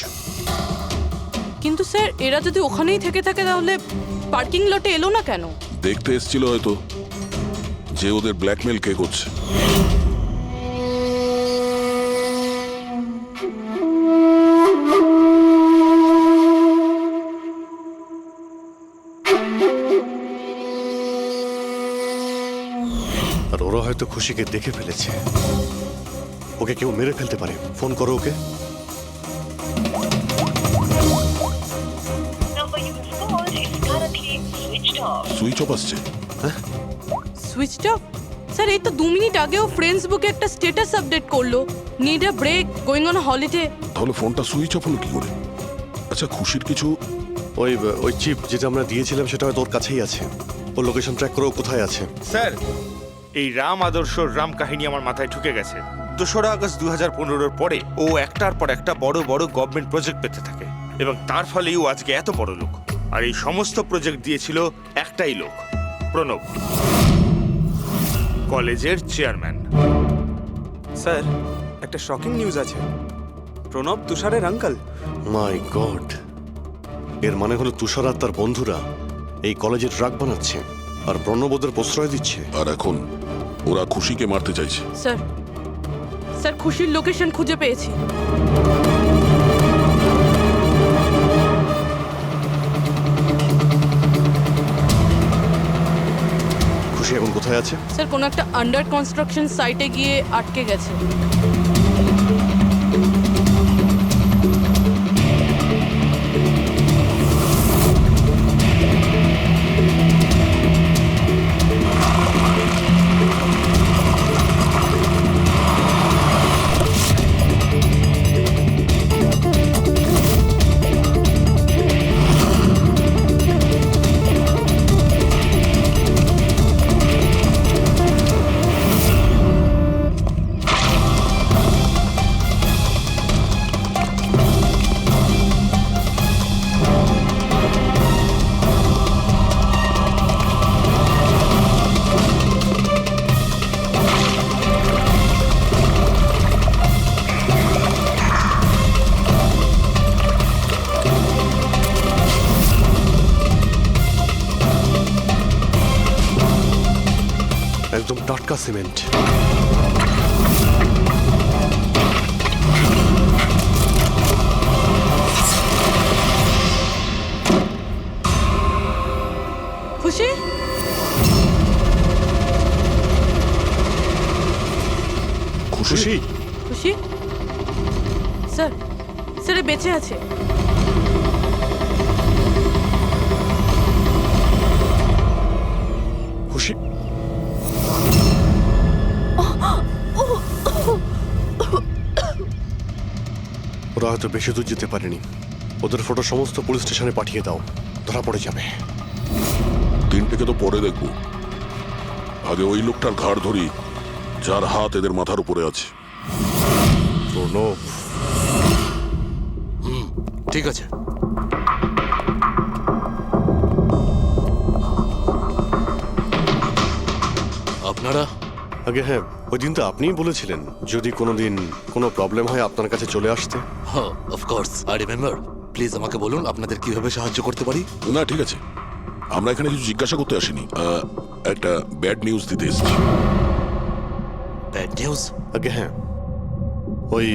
কিন্তু স্যার এরা যদি ওখানেই থেকে থাকে তাহলে পার্কিং লটে এলো না কেন? দেখতে এসেছিল হয়তো যে ওদের ব্ল্যাকমেল কে করছে। আর ওরা হয়তো খুশিকে দেখে ফেলেছে, ওকে কেউ মেরে ফেলতে পারে। ফোন করো ওকে। সুইচ অফ আসছে। Switched off? স্যার এই তো 2 মিনিট আগেও ফেসবুকে একটা স্ট্যাটাস আপডেট করলো, need a break, going on holiday. তাহলে ফোনটা সুইচ অফ হলো কি করে? আচ্ছা, খুশির কিছু ওই চিপ যেটা আমরা দিয়েছিলাম সেটা হয়তো ওর কাছেই আছে। ওর লোকেশন ট্র্যাক করো, কোথায় আছে। স্যার, এই রাম আদর্শর রাম কাহিনী আমার মাথায় ঢুকে গেছে। 2রা আগস্ট 2015-র পরে ও একটার পর একটা বড় বড় গভর্নমেন্ট প্রজেক্ট পেতে থাকে এবং তার ফলেই ও আজকে এত বড় লোক। আর এই সমস্ত প্রজেক্ট দিয়েছিল একটাই লোক, প্রণব, কলেজের চেয়ারম্যান। স্যার, একটা শকিং নিউজ আছে। প্রণব তুষারের আঙ্কেল। মাই গড, এর মানে হলো তুষার আর তার বন্ধুরা এই কলেজে ড্রাগ বানাচ্ছে আর প্রণবোদের প্রশ্রয় দিচ্ছে। আর এখন ওরা খুশিকে মারতে চাইছে। স্যার, স্যার খুশির লোকেশন খুঁজে পেয়েছি। খুশি এখন কোথায় আছে? স্যার কোনো একটা আন্ডার কনস্ট্রাকশন সাইটে গিয়ে আটকে গেছে। একদম টাটকা সিমেন্ট। খুশি? খুশি? খুশি? স্যার, স্যার এ বেঁচে আছে। খুশি? ওরা হয়তো বেশি দূর যেতে পারেনি। ওদের ফটো সমস্ত পুলিশ স্টেশনে পাঠিয়ে দাও, ধরা পড়ে যাবে। 3টেকে তো পরে দেখবো, আগে ওই লোকটার ঘাড় ধরি যার হাত এদের মাথার উপরে আছে। প্রণব। ঠিক আছে। আপনারা? আগে হ্যাঁ, ওই দিন তো আপনিই বলেছিলেন যদি কোনোদিন কোনো প্রবলেম হয় আপনার কাছে চলে আসতে। হ্যাঁ, অফকোর্স আই রিমেম্বার। প্লিজ আমাকে বলুন আপনাদের কিভাবে সাহায্য করতে পারি। না ঠিক আছে, আমরা এখানে কিছু জিজ্ঞাসা করতে আসিনি, একটা ব্যাড নিউজ দিতে এসেছি। Bad news? আগে হ্যাঁ, ওই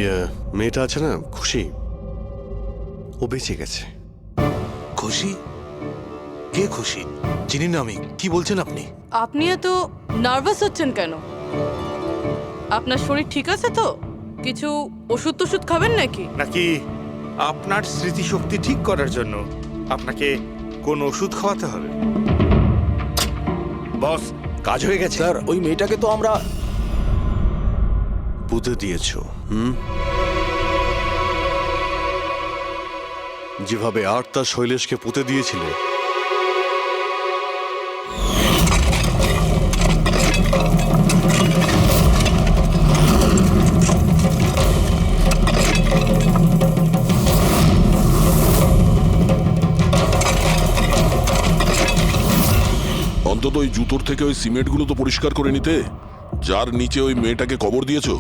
মেয়েটা আছে না খুশি, ও বেঁচে গেছে। খুশি? কে খুশি? চিনি না আমি। কি বলছেন আপনি? আপনি এত নার্ভাস হচ্ছেন কেন? আপনার শরীর ঠিক আছে তো? কিছু ওষুধ টষুধ খাবেন নাকি? নাকি আপনার স্মৃতিশক্তি ঠিক করার জন্য আপনাকে কোন ওষুধ খাওয়াতে হবে? বস, কাজ হয়ে গেছে। স্যার ওই মেয়েটাকে তো আমরা পুঁতে দিয়েছো, যেভাবে আর্তা শৈলেশকে পুঁতে দিয়েছিলে, অন্তত ওই জুতোর থেকে ওই সিমেন্টগুলো তো পরিষ্কার করে নিতে, যার নিচে ওই মেয়েটাকে কবর দিয়েছো।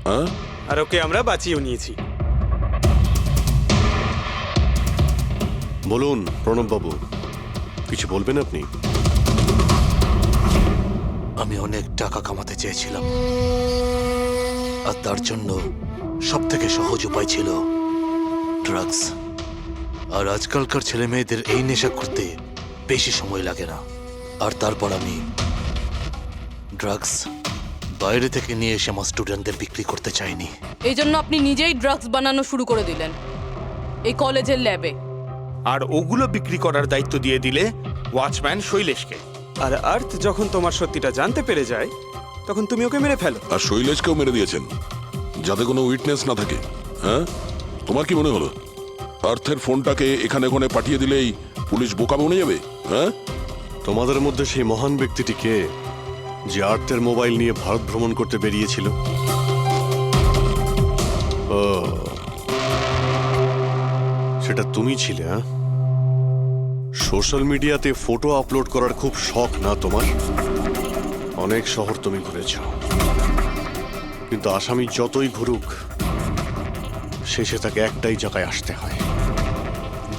হ্যাঁ, আর ওকে আমরা বাঁচিয়েও নিয়েছি। বলুন প্রণববাবু, কিছু বলবেন আপনি? আমি অনেক টাকা কামাতে চেয়েছিলাম, আর তার জন্য সব থেকে সহজ উপায় ছিল ড্রাগস। আর আজকালকার ছেলে মেয়েদের এই নেশা করতে বেশি সময় লাগে না। আর তারপর আমি ড্রাগস বাইরে থেকে নিয়ে এসে আমার স্টুডেন্টদের বিক্রি করতে চাইনি। এই জন্য আপনি নিজেই ড্রাগস বানানো শুরু করে দিলেন এই কলেজের ল্যাবে। আর ওগুলো বিক্রি করার দায়িত্ব দিয়ে দিলে ওয়াচম্যান শৈলেশকে। আর আর্থ যখন তোমার সত্যিটা জানতে পেরে যায়, তখন তুমি ওকে মেরে ফেলো। আর শৈলেশকেও মেরে দিয়েছেন, যাতে কোনো উইটনেস না থাকে। হ্যাঁ, তোমার কি মনে হলো আর্থের ফোনটাকে এখানে ওখানে পাঠিয়ে দিলেই পুলিশ বোকা বনে যাবে? হ্যাঁ, তোমাদের মধ্যে সেই মহান ব্যক্তিটি কে, যে আর্থের মোবাইল নিয়ে ভারত ভ্রমণ করতে বেরিয়েছিল? ও, সেটা তুমি ছিলে? হ্যাঁ, সোশ্যাল মিডিয়াতে ফটো আপলোড করার খুব শখ না তোমার? অনেক শহর তুমি ঘুরেছ, কিন্তু আসামি যতই ঘুরুক শেষে তাকে একটাই জায়গায় আসতে হয়,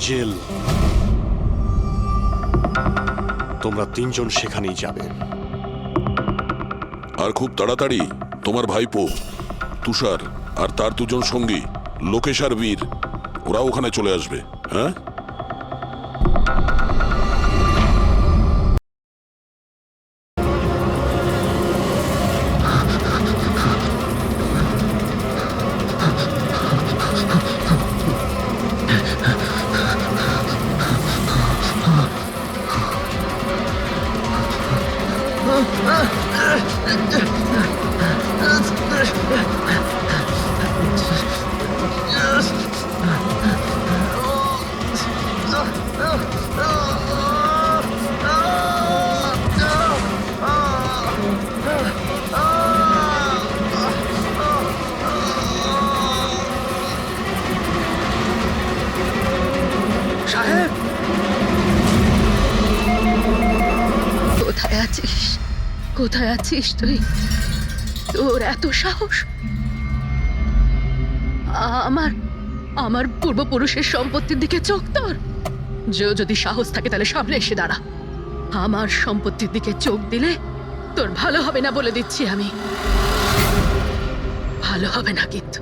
জেল। তোমরা তিনজন সেখানেই যাবে। আর খুব তাড়াতাড়ি তোমার ভাইপো তুষার আর তার দুজন সঙ্গী লোকেশ আর বীর, ওরা ওখানে চলে আসবে। হ্যাঁ, কোথায় আছিস? কোথায় আছিস তুই? তোর এত সাহস? আমার পূর্বপুরুষের সম্পত্তির দিকে চোখ তোর? যদি সাহস থাকে তাহলে সামনে এসে দাঁড়া। আমার সম্পত্তির দিকে চোখ দিলে তোর ভালো হবে না বলে দিচ্ছি আমি। ভালো হবে না কিন্তু।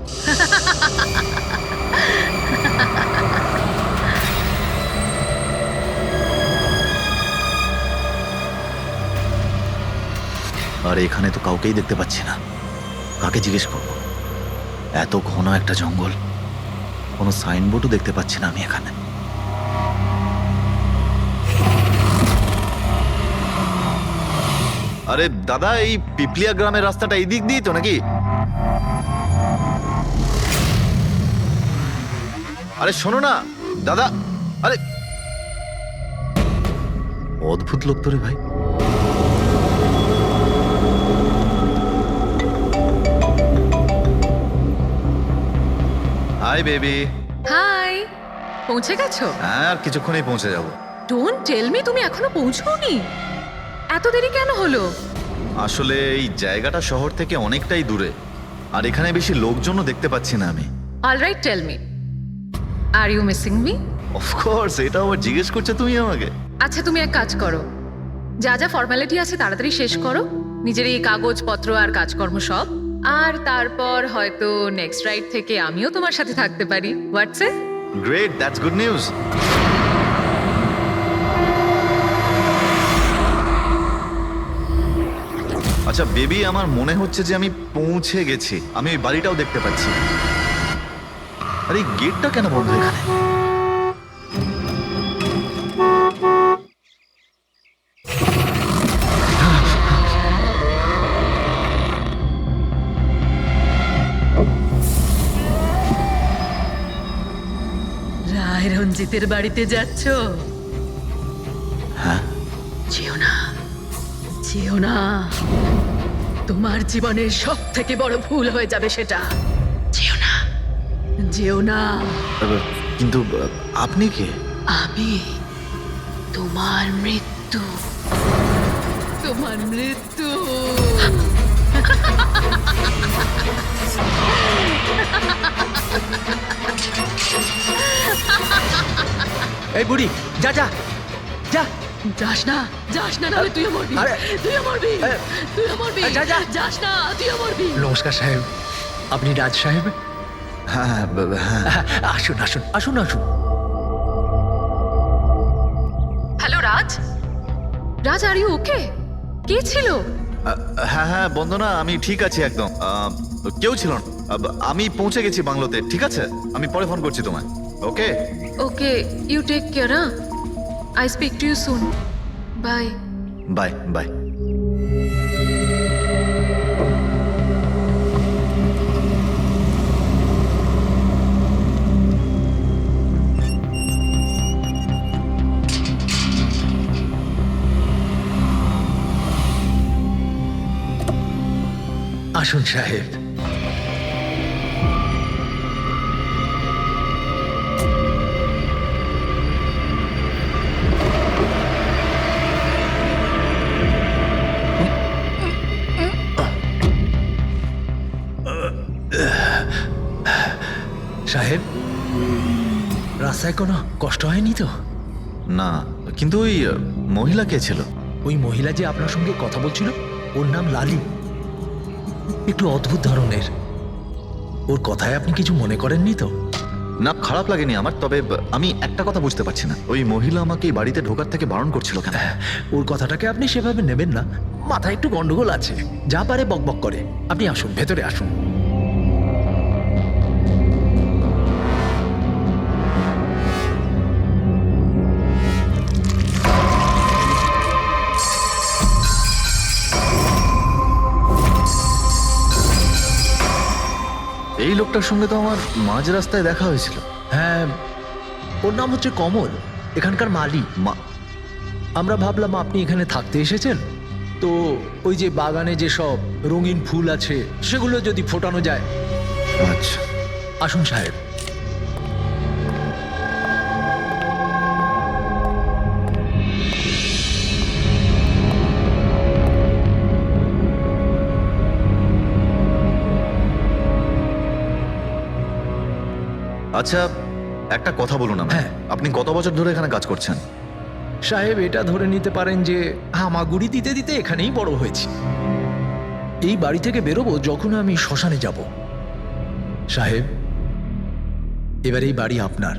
আর এখানে তো কাউকেই দেখতে পাচ্ছি না, কাকে জিজ্ঞেস করবো? এত ঘন একটা জঙ্গল, কোনো সাইনবোর্ডও দেখতে পাচ্ছি না আমি এখানে। আরে দাদা, এই পিপলিয়া গ্রামের রাস্তাটা এই দিক দিয়ে তো নাকি? আরে শোনো না দাদা, আরে অদ্ভুত লোক তো রে ভাই। Hi baby. হাই, পৌঁছে গেছো? হ্যাঁ, আর কিছুক্ষণেই পৌঁছে যাব। ডোন্ট টেল মি তুমি এখনো পৌঁছোনি। এত দেরি কেন হলো? আসলে এই জায়গাটা শহর থেকে অনেকটাই দূরে, আর এখানে বেশি লোকজনও দেখতে পাচ্ছি না আমি। Alright, tell me, are you missing me? Of course, এটা আবার জিজ্ঞেস করছো তুমি আমাকে? আচ্ছা, তুমি এক কাজ করো, যা যা ফর্মালিটি আছে তাড়াতাড়ি শেষ করো, নিজের এই কাগজপত্র আর কাজকর্ম সব, আর তারপর হয়তো নেক্সট রাইড থেকে আমিও তোমার সাথে থাকতে পারি। WhatsApp? Great, that's good news. আচ্ছা বেবি, আমার মনে হচ্ছে যে আমি পৌঁছে গেছি। আমি ওই বাড়িটাও দেখতে পাচ্ছি। আরে গেটটা কেন বন্ধ এখানে? রায় রঞ্জিতের বাড়িতে যাচ্ছ? হ্যাঁ। যেও না, যেও না। তোমার জীবনের সব থেকে বড় ভুল হয়ে যাবে সেটা। যেও না, যেও না। কিন্তু আপনি কে? আমি তোমার মৃত্যু, তোমার মৃত্যু। এই বুড়ি, যা যা যা। যাস না, যাস না, নাহলে তুইও মরবি। তুইও মরবি, তুইও মরবি। যা, যা। যাস না, তুইও মরবি। নমস্কার সাহেব, আপনি রাজ সাহেব? হ্যাঁ হ্যাঁ। আসুন আসুন আসুন আসুন। Hello Raj, Raj are you okay? কে ছিল? হ্যাঁ হ্যাঁ বন্দনা, আমি ঠিক আছি একদম। কেউ ছিল না। আমি পৌঁছে গেছি বাংলোতে। ঠিক আছে, আমি পরে ফোন করছি তোমায়। Okay okay, you take care. I speak to you soon. Bye bye bye. আসুন সাহেব। সাহেব, রাস্তায় কোনো কষ্ট হয়নি তো? না, কিন্তু ওই মহিলা কে ছিল? ওই মহিলা যে আপনার সঙ্গে কথা বলছিল, ওর নাম লালি। একটু অদ্ভুত ধরনের। ওর কথায় আপনি কিছু মনে করেননি তো? না, খারাপ লাগেনি আমার। তবে আমি একটা কথা বুঝতে পারছি না, ওই মহিলা আমাকে এই বাড়িতে ঢোকার থেকে বারণ করছিল কেন? ওর কথাটাকে আপনি সেভাবে নেবেন না। মাথায় একটু গন্ডগোল আছে, যা পারে বকবক করে। আপনি আসুন, ভেতরে আসুন। এই লোকটার সঙ্গে তো আমার মাঝ রাস্তায় দেখা হয়েছিল। হ্যাঁ, ওর নাম হচ্ছে কমল, এখানকার মালি। আমরা ভাবলাম আপনি এখানে থাকতে এসেছেন, তো ওই যে বাগানে যে সব রঙিন ফুল আছে সেগুলো যদি ফোটানো যায়। আচ্ছা, আসুন সাহেব। আচ্ছা, একটা কথা বলুন আমায়। হ্যাঁ। আপনি কত বছর ধরে এখানে কাজ করছেন? সাহেব, এটা ধরে নিতে পারেন যে হামাগুড়ি দিতে দিতে এখানেই বড় হয়েছি। এই বাড়ি থেকে বেরোবো যখন আমি শ্মশানে যাব। সাহেব, এবার এই বাড়ি আপনার।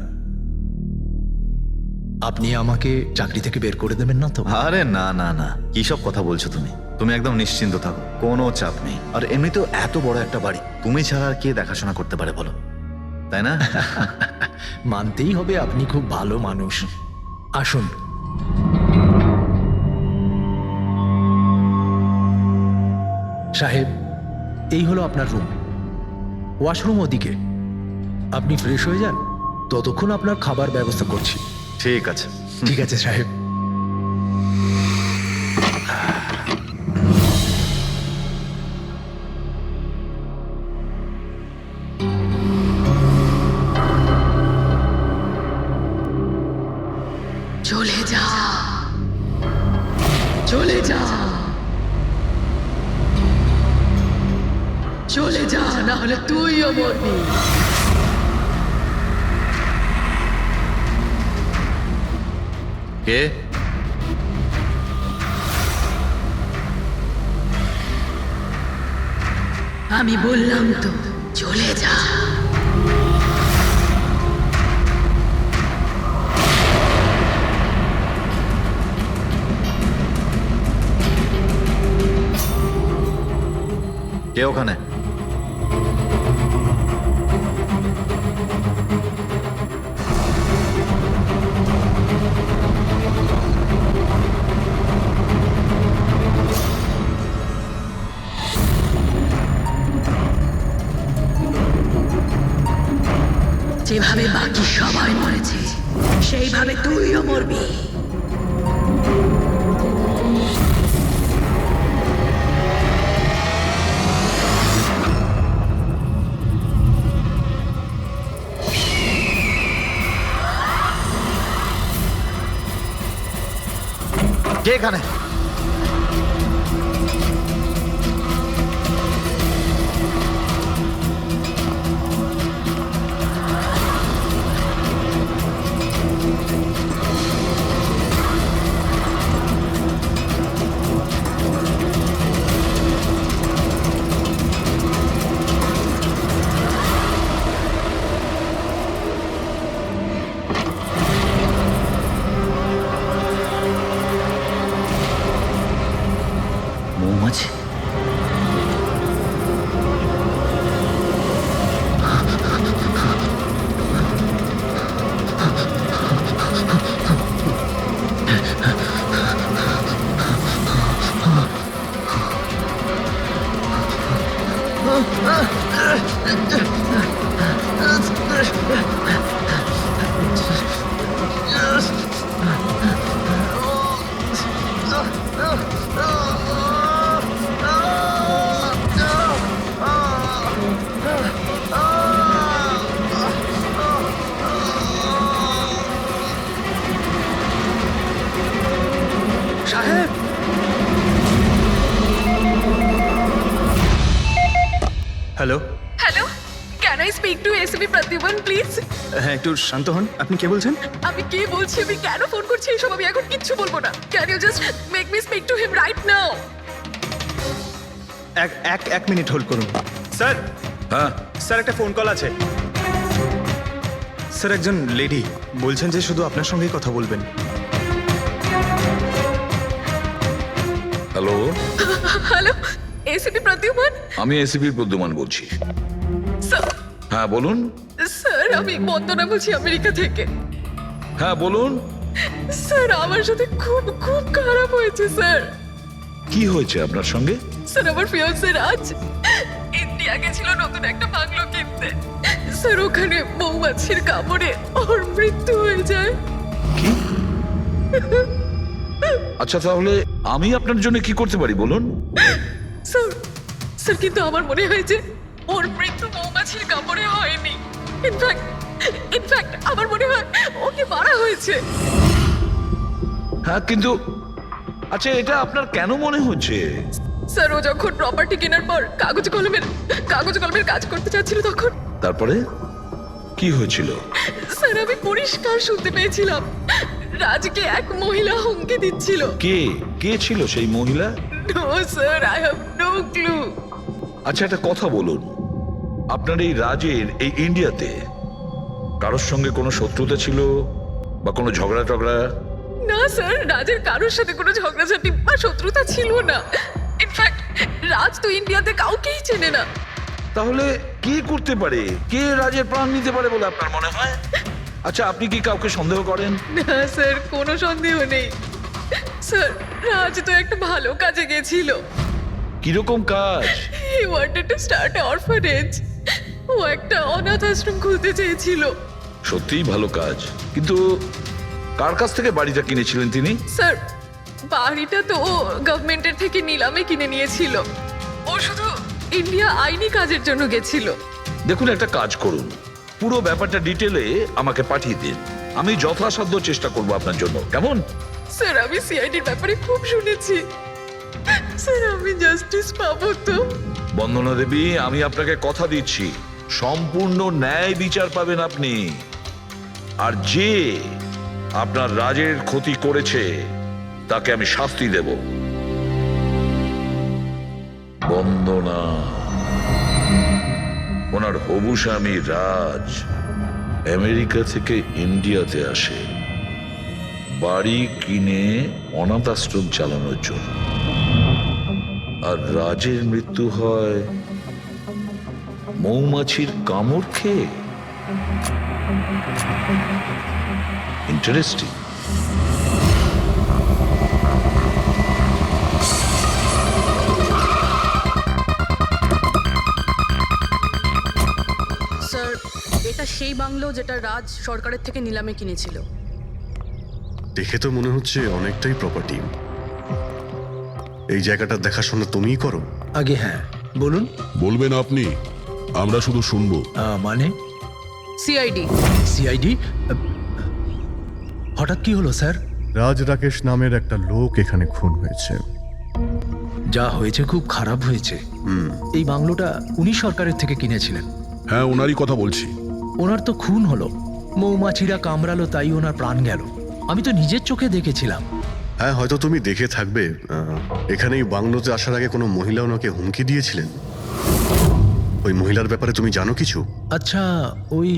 আপনি আমাকে চাকরি থেকে বের করে দেবেন না তো? আরে না না না, কি সব কথা বলছো তুমি? তুমি একদম নিশ্চিন্ত থাকো, কোনো চাপ নেই। আর এমনিতেও এত বড় একটা বাড়ি তুমি ছাড়া আর কে দেখাশোনা করতে পারে বলো, তাই না? মানতেই হবে আপনি খুব ভালো মানুষ। আসুন। সাহেব, এই হলো আপনার রুম। ওয়াশরুম ওদিকে। আপনি ফ্রেশ হয়ে যান, ততক্ষণ আপনার খাবার ব্যবস্থা করছি। ঠিক আছে। ঠিক আছে সাহেব। চলে যা, চলে যা, চলে যা, না হলে তুইও মরবি। কে? আমি বললাম তো, চলে যা। কে ওখানে? যেভাবে বাকি সবাই মরেছে সেইভাবে তুইও মরবি। কে এখানে? মৌমাছি? সাহেব, hello. Hello, can I speak to ACP Pradyuman please? হ্যাঁ, একটু শান্ত হন। আপনি কে বলছেন? আমি কে বলছি, আমি কেন ফোন করছি এসব আমি এখন কিচ্ছু বলবো না। Can you just make me speak to him right now? এক মিনিট হোল্ড করুন। স্যার, হ্যাঁ স্যার একটা ফোন কল আছে। স্যার একজন লেডি বলছেন যে শুধু আপনার সঙ্গেই কথা বলবেন। Hello, hello, ACP Pradyuman? আমি এসিপি প্রদ্যুমান বলছি। স্যার, হ্যাঁ বলুন। স্যার আমি বন্দনা বলছি আমেরিকা থেকে। হ্যাঁ বলুন। স্যার আমার সাথে খুব খুব খারাপ হয়েছে স্যার। কি হয়েছে আপনার সঙ্গে? স্যার আমার ফিয়ান্সে রাজ ইন্ডিয়া গেছিল নতুন একটা বাংলো কিনতে। স্যার ওখানে মৌমাছির কামড়ে ওর মৃত্যু হয়ে যায়। কি? আচ্ছা তাহলে আমি আপনার জন্য কি করতে পারি বলুন? স্যার, স্যার কিন্তু আমার মনে হয় যে ওর মৃত্যু মৌমাছির কামড়ে হয়নি। ইনফ্যাক্ট আমার মনে হয় ওকে মারা হয়েছে। হ্যাঁ কিন্তু আচ্ছা এটা আপনার কেন মনে হচ্ছে? স্যার ও যখন প্রপার্টি কেনার পর কাগজ কলমের কাজ করতে চাচ্ছিল তখন। তারপরে কি হয়েছিল? স্যার আমি পরিষ্কার শুনতে পেয়েছিলাম রাজকে এক মহিলা হুমকি দিচ্ছিল। কে ছিল সেই মহিলা? No sir, I have no clue. আচ্ছা একটা কথা বলুন, আপনার এই রাজের এই ইন্ডিয়াতে কারোর সঙ্গে কোনো শত্রুতা ছিল বা কোনো ঝগড়া টগড়া? না স্যার, রাজের কারোর সাথে কোনো ঝগড়াঝাটি বা শত্রুতা ছিল না। ইনফ্যাক্ট রাজ তো ইন্ডিয়াতে কাউকেই চেনে না। তাহলে কি করতে পারে? কে রাজের প্রাণ নিতে পারে বলে আপনার মনে হয়? আচ্ছা আপনি কি কাউকে সন্দেহ করেন? না স্যার, কোনো সন্দেহ নেই। স্যার রাজ তো একটা ভালো কাজে গেছিল। কিরকম কাজ? He wanted to start a orphanage. ও একটা অনাথ আশ্রম খুলতে চেয়েছিল। সত্যিই ভালো কাজ, কিন্তু কার কাছ থেকে বাড়িটা কিনেছিলেন তিনি? স্যার বাড়িটা তো ও গভর্নমেন্টের থেকে নিলামে কিনে নিয়েছিল। ও শুধু ইন্ডিয়া আইনি কাজের জন্য গেছিল। দেখুন একটা কাজ করুন, পুরো ব্যাপারটা ডিটেলে আমাকে পাঠিয়ে দিন, আমি যথাসাধ্য চেষ্টা করব আপনার জন্য, কেমন? স্যার আমি সিআইডির ব্যাপারে খুব শুনেছি। স্যার আমি জাস্টিস পাবো তো? বন্দনা দেবী, আমি আপনাকে কথা দিচ্ছি সম্পূর্ণ ন্যায় বিচার পাবেন আপনি। আর যে আপনার রাজের ক্ষতি করেছে তাকে আমি শাস্তি দেব। বন্দনা, ওনার হবু স্বামী রাজ আমেরিকা থেকে ইন্ডিয়াতে আসে বাড়ি কিনে অনাথ আশ্রম চালানোর জন্য। আর রাজের মৃত্যু হয় মৌমাছির কামড় খেয়ে। ইন্টারেস্টিং। স্যার, এটা সেই বাংলো যেটা রাজ সরকারের থেকে নিলামে কিনেছিল। দেখে তো মনে হচ্ছে অনেকটাই প্রপার্টি। এই জায়গাটা দেখাশোনা তুমিই করো? আগে হ্যাঁ, বলুন। বলবেন আপনি, আমরা শুধু শুনবো। মানে সিআইডি। সিআইডি? হঠাৎ কি হলো স্যার? রাজ রাকেশ নামের একটা লোক এখানে খুন হয়েছে। যা হয়েছে খুব খারাপ হয়েছে। এই বাংলোটা উনি সরকারের থেকে কিনেছিলেন। হ্যাঁ, ওনারই কথা বলছি। ওনার তো খুন হলো, মৌমাছিরা কামড়ালো, তাই ওনার প্রাণ গেল। আমি তো নিজের চোখে দেখেছিলাম। হ্যাঁ, হয়তো তুমি দেখে থাকবে। এখানেই বাংলোতে আসার আগে কোনো মহিলা ওনাকে হুমকি দিয়েছিলেন। ওই মহিলার ব্যাপারে তুমি জানো কিছু? আচ্ছা, ওই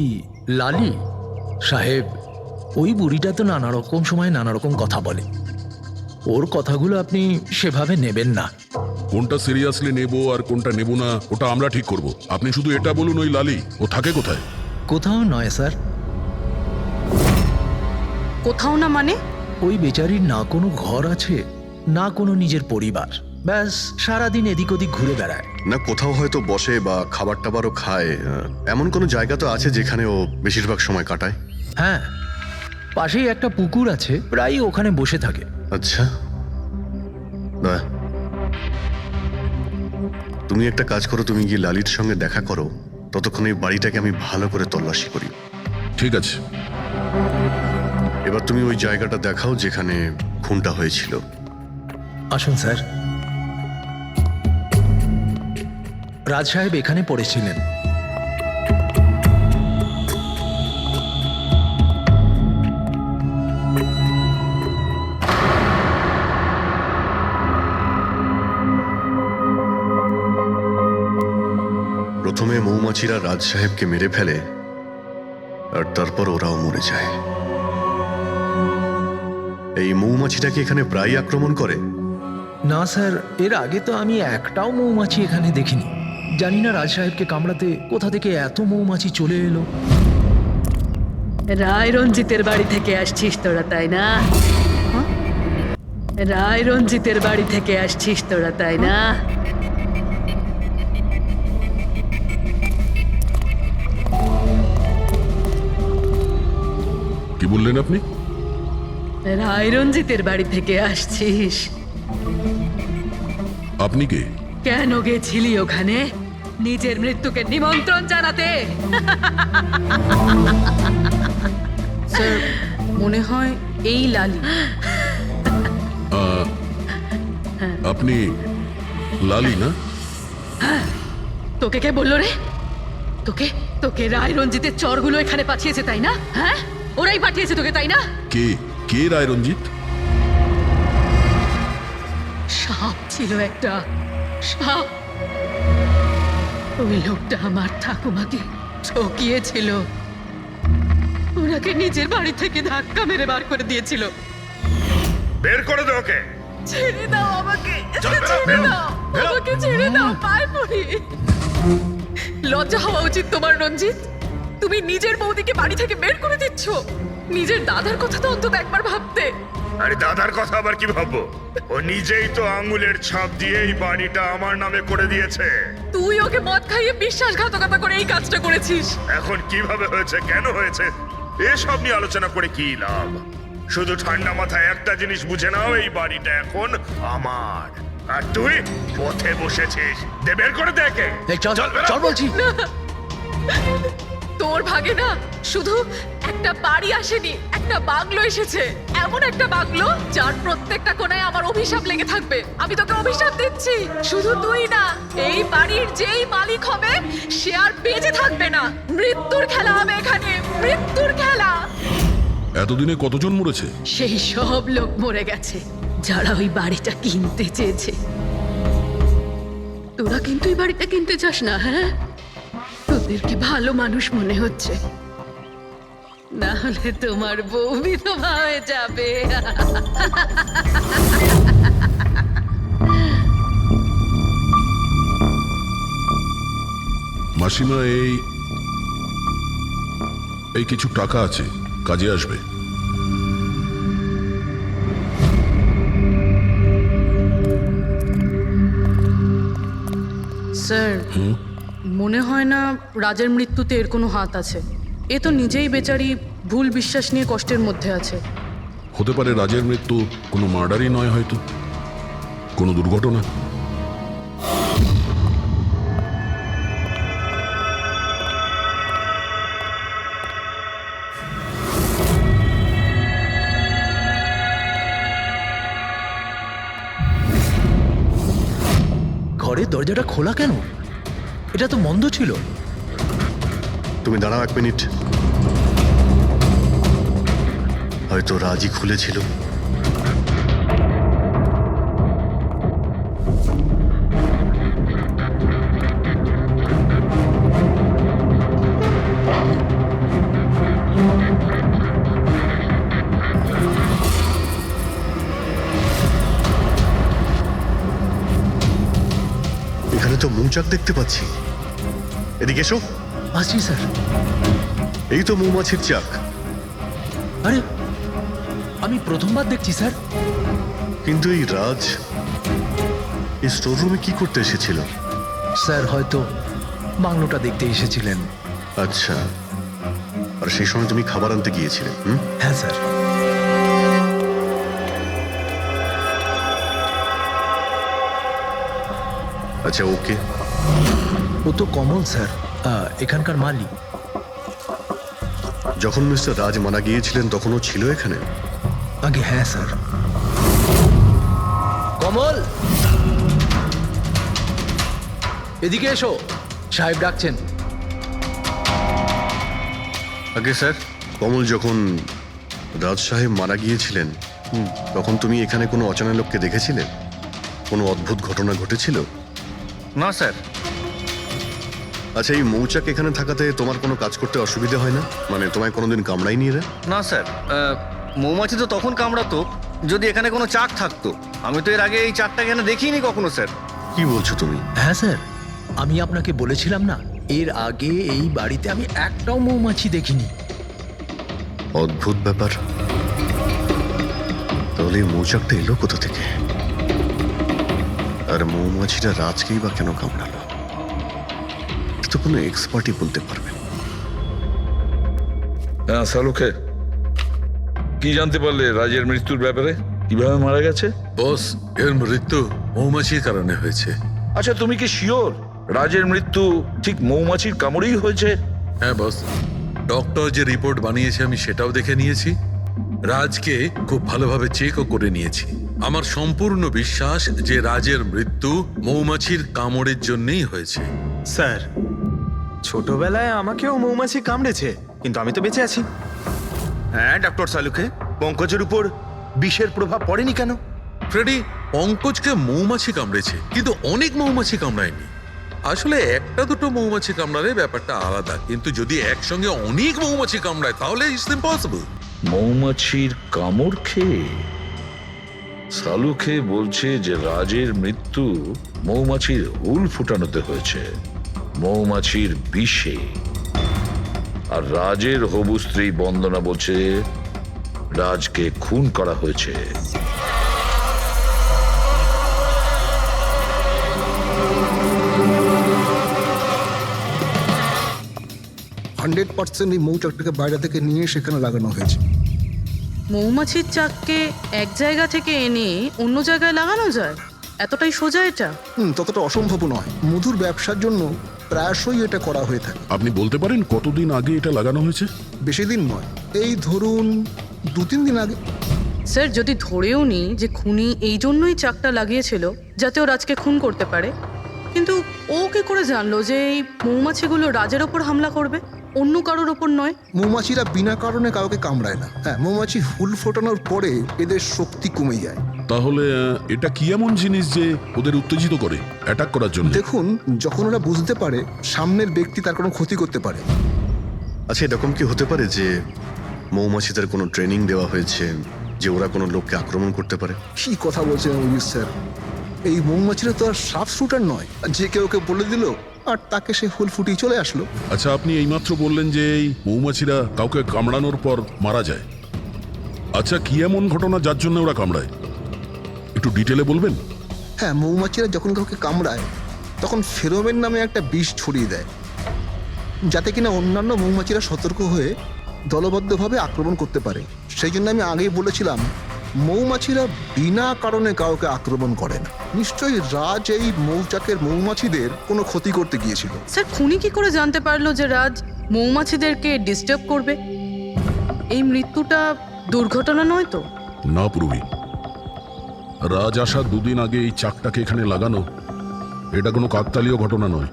লালি সাহেব, ওই বুড়িটা তো নানা রকম সময় নানা রকম কথা বলে। ওর কথাগুলো আপনি সেভাবে নেবেন না। কোনটা সিরিয়াসলি নেব আর কোনটা নেব না ওটা আমরা ঠিক করব। আপনি শুধু এটা বলুন, ওই লালি ও থাকে কোথায়? কোথাও নয় স্যার। কোথাও না মানে? ওই বেচারির না কোনো ঘর আছে, না কোনো নিজের পরিবার। ব্যাস সারাদিন এদিক ওদিক ঘুরে বেড়ায়। না, কোথাও হয়তো বসে বা খাবার টাবারও খায়। এমন কোনো জায়গা তো আছে যেখানে ও বেশিরভাগ সময় কাটায়? হ্যাঁ, পাশেই একটা পুকুর আছে, প্রায় ওখানে বসে থাকে। আচ্ছা, বাহ। তুমি একটা কাজ করো, তুমি গিয়ে লালির সঙ্গে দেখা করো। ততক্ষণ এই বাড়িটাকে আমি ভালো করে তল্লাশি করি। ঠিক আছে। এবার তুমি ওই জায়গাটা দেখাও যেখানে খুনটা হয়েছিল। আসুন স্যার। রাজ সাহেব এখানে পড়েছিলেন। প্রথমে মৌমাছিরা রাজ সাহেবকে মেরে ফেলে, আর তারপর ওরাও মরে যায়। এই মৌমাছিটা কি এখানে প্রায় আক্রমণ করে? না স্যার, এর আগে তো আমি একটাও মৌমাছি এখানে দেখিনি। জানি না রাজ সাহেবকে কামড়াতে কোথা থেকে এত মৌমাছি চলে এলো। রায় রঞ্জিতের বাড়ি থেকে আসছিস তোরা, তাই না? রায় রঞ্জিতের বাড়ি থেকে আসছিস তোরা, তাই না? কি বললেন আপনি? রায় রঞ্জিতের বাড়ি থেকে আসছিস? আপনি কে? কেন গেছিলি ওখানে? নিজের মৃত্যুকে নিমন্ত্রণ জানাতে? স্যার, মনে হয় এই লালি। আপনি লালি না? হ্যাঁ, তোকে কে বললো রে? তোকে তোকে রায় রঞ্জিতের চরগুলো এখানে পাঠিয়েছে, তাই না? হ্যাঁ, ওরাই পাঠিয়েছে তোকে, তাই না? কে কে রায় রঞ্জিত? সাপ ছিল একটা, সাপ। ওই লোকটা আমার ঠাকুমাকে ঠকিয়েছিল। ওনাকে নিজের বাড়ি থেকে ধাক্কা মেরে বার করে দিয়েছিল। বের করে দাও ওকে। ছেড়ে দাও আমাকে, ছেড়ে দাও আমাকে, ছেড়ে দাও, পায়ে পড়ি। লজ্জা হওয়া উচিত তোমার রঞ্জিত। তুমি নিজের বৌদিকে বাড়ি থেকে বের করে দিচ্ছ। নিজের দাদার কথা তো অন্তত একবার ভাবতে। আরে দাদার কথা আবার কি ভাববো? ও নিজেই তো আঙুলের ছাপ দিয়ে এই বাড়িটা আমার নামে করে দিয়েছে। তুই ওকে মদ খাইয়ে বিশ্বাসঘাতকতা করে এই কাজটা করেছিস। এখন কিভাবে হয়েছে, কেন হয়েছে, এসব নিয়ে আলোচনা করে কি লাভ? শুধু ঠান্ডা মাথায় একটা জিনিস বুঝে নাও, এই বাড়িটা এখন আমার, আর তুই পথে বসেছিস। দে বের করে দেখে। চল চল বলছি। তোর ভাগে না শুধু একটা বাড়ি আসেনি, একটা বাংলো এসেছে। এমন একটা বাংলো যার প্রত্যেকটা কোণায় আমার অভিশাপ লেগে থাকবে। আমি তোকে অভিশাপ দিচ্ছি। শুধু তুই না, এই বাড়ির যেই মালিক হবে সে আর বেঁচে থাকবে না। মৃত্যুর খেলা হবে এখানে, মৃত্যুর খেলা। এতদিনে কতজন মরেছে? সেই সব লোক মরে গেছে যারা ওই বাড়িটা কিনতে চেয়েছে। তোরা কিন্তু এই বাড়িটা কিনতে চাস না, হ্যাঁ? তোদেরকে ভালো মানুষ মনে হচ্ছে, না হলে তোমার বউ বিধবা হয়ে যাবে। মাসিমা, এই কিছু টাকা আছে, কাজে আসবে। স্যার, মনে হয় না রাজের মৃত্যুতে এর কোনো হাত আছে। এ তো নিজেই বেচারি ভুল বিশ্বাস নিয়ে কষ্টের মধ্যে আছে। হতে পারে রাজের মৃত্যু কোনো মার্ডারই নয়, হয়তো কোনো দুর্ঘটনা। ঘরের দরজাটা খোলা কেন? এটা তো বন্ধ ছিল। তুমি দাঁড়াও 1 মিনিট। হয়তো রাজি খুলেছিল। এখানে তো মৌচাক দেখতে পাচ্ছি। এদিকে এসো। আসছি স্যার। এই তো মৌমাছির চাক। আরে, আমি প্রথমবার দেখছি স্যার। কিন্তু এই রাজ এই স্টোর রুমে কি করতে এসেছিল? স্যার হয়তো বাংলোটা দেখতে এসেছিলেন। আচ্ছা, আর সেই সময় তুমি খাবার আনতে গিয়েছিলে? হ্যাঁ স্যার। আচ্ছা, ওকে। ও তো কমল স্যার, এখানকার মালিক। যখন মিস্টার রাজ মারা গিয়েছিলেন তখন ও ছিল এখানে? আগে হ্যাঁ স্যার। কমল, এদিকে এসো, সাহেব ডাকছেন। আগে স্যার, কমল যখন রাজ সাহেব মারা গিয়েছিলেন তখন তুমি এখানে কোনো অচেনা লোককে দেখেছিলে? কোনো অদ্ভুত ঘটনা ঘটেছিল? না স্যার। আচ্ছা, এই মৌচাক এখানে থাকাতে তোমার কোনো কাজ করতে অসুবিধা হয় না? মানে তোমায় কোনোদিন কামড়ায়নি এরা? না স্যার, মৌমাছি তো তখন কামড়াতো যদি এখানে কোনো চাক থাকতো। আমি তো এর আগে এই চাকটা এখানে দেখিনি কখনো স্যার। কি বলছো তুমি? হ্যাঁ স্যার, আমি আপনাকে বলেছিলাম না, এর আগে এই বাড়িতে আমি একটাও মৌমাছি দেখিনি। অদ্ভুত ব্যাপার। তাহলে এই মৌচাকটা এলো কোথা থেকে? আর মৌমাছিটা রাজকেই বা কেন কামড়ালো? তো কোনো এক্সপার্টই বলতে পারবে। হ্যাঁ সালুকে, কি জানতে পারলে রাজের মৃত্যুর ব্যাপারে? কিভাবে মারা গেছে? বস, এর মৃত্যু মৌমাছির কারণে হয়েছে। আচ্ছা, তুমি কি শিওর রাজের মৃত্যু ঠিক মৌমাছির কামড়েই হয়েছে? হ্যাঁ বস, ডক্টর যে রিপোর্ট বানিয়েছে আমি সেটাও দেখে নিয়েছি। রাজকে খুব ভালোভাবে চেকও করে নিয়েছি। আমার সম্পূর্ণ বিশ্বাস যে রাজের মৃত্যু মৌমাছির কামড়ের জন্যই হয়েছে। স্যার, ছোটবেলায় আমাকেও মৌমাছি কামড়েছে, কিন্তু আমি তো বেঁচে আছি। হ্যাঁ ডক্টর সালুকে, পঙ্কজের উপর বিষের প্রভাব পড়েনি কেন? ফ্রেডি, পঙ্কজকে মৌমাছি কামড়েছে, কিন্তু অনেক মৌমাছি কামড়ায়নি। আসলে একটা দুটো মৌমাছি কামড়ালে ব্যাপারটা আলাদা, কিন্তু যদি একসঙ্গে অনেক মৌমাছি কামড়ায় তাহলে ইটস ইম্পসিবল। মৌমাছির কামড় খেয়ে সালুকে বলছে যে রাজের মৃত্যু মৌমাছির হুল ফুটানোতে হয়েছে, মৌমাছির বিষে। আর রাজের হবু স্ত্রী বন্দনা বলছে রাজকে খুন করা হয়েছে। 100% এই মৌচাকটাকে বাইরে থেকে নিয়ে সেখানে লাগানো হয়েছে। মৌমাছির চাককে এক জায়গা থেকে এনে অন্য জায়গায় লাগানো যায়? এতটাই সোজা এটা? ততটা অসম্ভব নয়। মধুর ব্যবসার জন্য প্রায়শই এটা করা হয়ে থাকে। আপনি বলতে পারেন কতদিন আগে এটা লাগানো হয়েছে? বেশি দিন নয়, এই ধরুন 2-3 দিন আগে। স্যার, যদি ধরেও নি যে খুনি এই জন্যই চাকটা লাগিয়েছিল যাতে ও রাজকে খুন করতে পারে, কিন্তু ও কি করে জানলো যে এই মৌমাছিগুলো রাজের ওপর হামলা করবে, অন্য কারোর ওপর নয়? মৌমাছিরা বিনা কারণে কাউকে কামড়ায় না। হ্যাঁ, মৌমাছি হুল ফোটানোর পরে এদের শক্তি কমে যায়। তাহলে এটা কি এমন জিনিস যে ওদের উত্তেজিত করে অ্যাটাক করার জন্য? দেখুন, যখন ওরা বুঝতে পারে সামনের ব্যক্তি তার কোনো ক্ষতি করতে পারে। আচ্ছা, এরকম কি হতে পারে যে মৌমাছিদের কোনো ট্রেনিং দেওয়া হয়েছে যে ওরা কোনো লোককে আক্রমণ করতে পারে? কি কথা বলছেন অভিজিৎ স্যার? এই মৌমাছিরা তো আর সাফ শুটার নয় যে কেউ ওকে বলে দিল আর তাকে সে ফুল ফুটিয়ে চলে আসলো। আচ্ছা, আপনি এইমাত্র বললেন যে এই মৌমাছিরা কাউকে কামড়ানোর পর মারা যায়। আচ্ছা, কি এমন ঘটনা যার জন্য ওরা কামড়ায়, একটু ডিটেলে বলবেন? হ্যাঁ, মৌমাছিরা যখন কাউকে কামড়ায় তখন ফেরোমেন নামে একটা বিষ ছড়িয়ে দেয়, যাতে কিনা অন্যান্য মৌমাছিরা সতর্ক হয়ে দলবদ্ধভাবে আক্রমণ করতে পারে। সেই জন্য আমি আগেই বলেছিলাম মৌমাছিরা বিনা কারণে কাউকে আক্রমণ করে না। নিশ্চয়ই রাজ এই মৌচাকের মৌমাছিদের কোনো ক্ষতি করতে গিয়েছিল। স্যার, খুনি কি করে জানতে পারলো যে রাজ মৌমাছিদেরকে ডিস্টার্ব করবে? এই মৃত্যুটা দুর্ঘটনা নয় তো? না পূর্বী, রাজ আসার দুদিন আগে এই চাকটাকে এখানে লাগানো এটা কোনো কাকতালীয় ঘটনা নয়।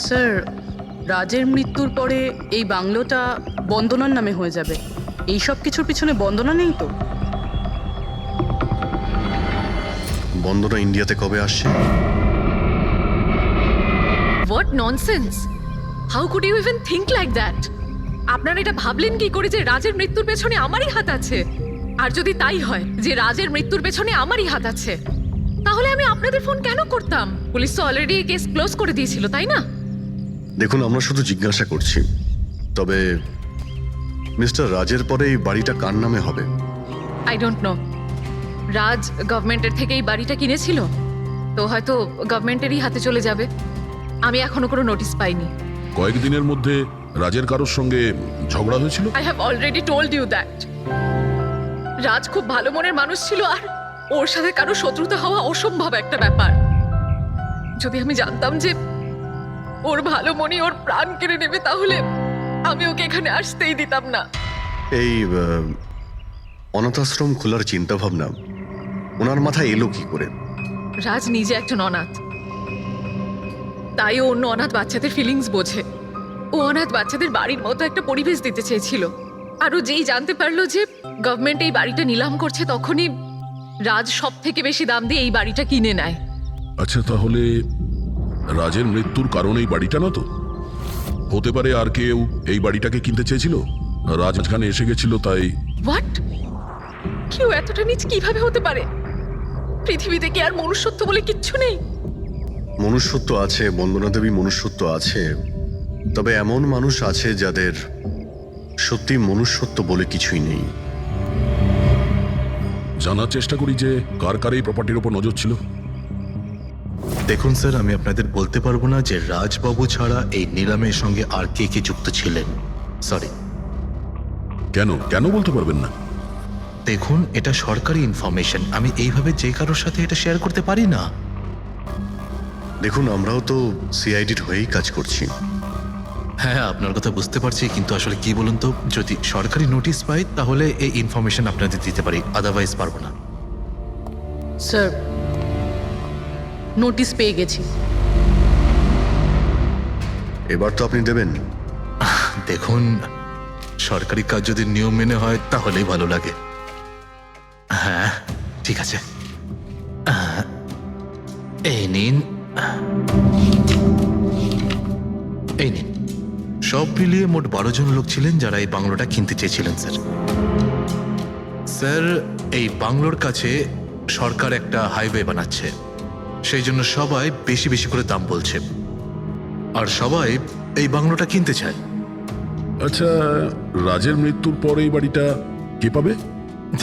স্যার, রাজের মৃত্যুর পরে এই বাংলোটা বন্দনার নামে হয়ে যাবে। এই সব কিছুর পিছনে বন্দনা নেই তো? বন্দনা ইন্ডিয়াতে কবে আসছে? What nonsense! How could you even think like that? আপনারা এটা ভাবলেন কি করে যে রাজের মৃত্যুর পেছনে আমারই হাত আছে? আর যদি তাই হয় যে রাজের মৃত্যুর পেছনে আমারই হাত আছে, তাহলে আমি আপনাদের ফোন কেন করতাম? পুলিশ তো অলরেডি কেস ক্লোজ করে দিয়েছিল, তাই না? দেখুন, আমরা শুধু জিজ্ঞাসা করছি। তবে মিস্টার রাজের পরে এই বাড়িটা কার নামে হবে? I don't know. রাজ গভর্নমেন্টের থেকে এই বাড়িটা কিনেছিল, তো হয়তো গভর্নমেন্টেরই হাতে চলে যাবে। আমি এখনো কোনো নোটিশ পাইনি। কয়েকদিনের মধ্যে রাজের কারোর সঙ্গে ঝগড়া হয়েছিল? I have already told you that. Raj খুব ভালো মনের মানুষ ছিল, আর ওর সাথে কারো শত্রুতা হওয়া অসম্ভব একটা ব্যাপার। যদি আমি জানতাম যে ওর ভালো মনই ওর প্রাণ কেড়ে নেবে, তাহলে আমি ওকে এখানে আসতেই দিতাম না। এই অনাথাশ্রম খোলার চিন্তা ভাবনা ওনার মাথায় এলো কি করে? রাজ নিজে একজন অনাথ, তাই ও অন্য অনাথ বাচ্চাদের ফিলিংস বোঝে। ও অনাথ বাচ্চাদের বাড়ির মতো একটা পরিবেশ দিতে চেয়েছিল। আর ও যেই জানতে পারলো যে গভর্নমেন্ট এই বাড়িটা নিলাম করছে, তখনই রাজ সব থেকে বেশি দাম দিয়ে এই বাড়িটা কিনে নেয়। আচ্ছা, তাহলে রাজের মৃত্যুর কারণ এই বাড়িটা না তো? হতে পারে আর কেউ এই বাড়িটাকে কিনতে চেয়েছিল, রাজ এখানে এসে গেছিল তাই। হোয়াট? কেউ এতটা নিচ কিভাবে হতে পারে? পৃথিবীতে কি আর মনুষ্যত্ব বলে কিচ্ছু নেই? মনুষ্যত্ব আছে, বন্দনা দেবী, মনুষ্যত্ব আছে। তবে এমন মানুষ আছে যাদের সত্যি মনুষ্যত্ব বলে কিছুই নেই। জানার চেষ্টা করি যে কার কার এই প্রপার্টির উপর নজর ছিল। দেখুন স্যার, আমি আপনাদের বলতে পারবো না যে রাজবাবু ছাড়া এই নিলামের সঙ্গে আর কে কে যুক্ত ছিলেন। সরি। কেন কেন বলতে পারবেন না? দেখুন, এটা সরকারি ইনফরমেশন, আমি এইভাবে যে কারোর সাথে এটা শেয়ার করতে পারি না। দেখুন, আমরাও তো সিআইডির হয়েই কাজ করছি। হ্যাঁ, আপনার কথা বুঝতে পারছি, কিন্তু আসলে কি বলুন তো, যদি সরকারি নোটিশ পাই তাহলে এই ইনফরমেশন আপনাদের দিতে পারি, আদারওয়াইজ পারবো না। স্যার, নোটিশ পেয়ে গেছি। এবার তো আপনি দেবেন? দেখুন, সরকারি কাজ যদি নিয়ম মেনে হয় তাহলেই ভালো লাগে। হ্যাঁ, ঠিক আছে। এই নিন, এই নিন। সব মিলিয়ে মোট 12 জন লোক ছিলেন যারা এই বাংলোটা কিনতে চেয়েছিলেন স্যার। স্যার, এই বাংলোর কাছে সরকার একটা হাইওয়ে বানাচ্ছে, সেই জন্য সবাই বেশি বেশি করে দাম বলছে, আর সবাই এই বাংলোটা কিনতে চায়। আচ্ছা, রাজের মৃত্যুর পর এই বাড়িটা কে পাবে?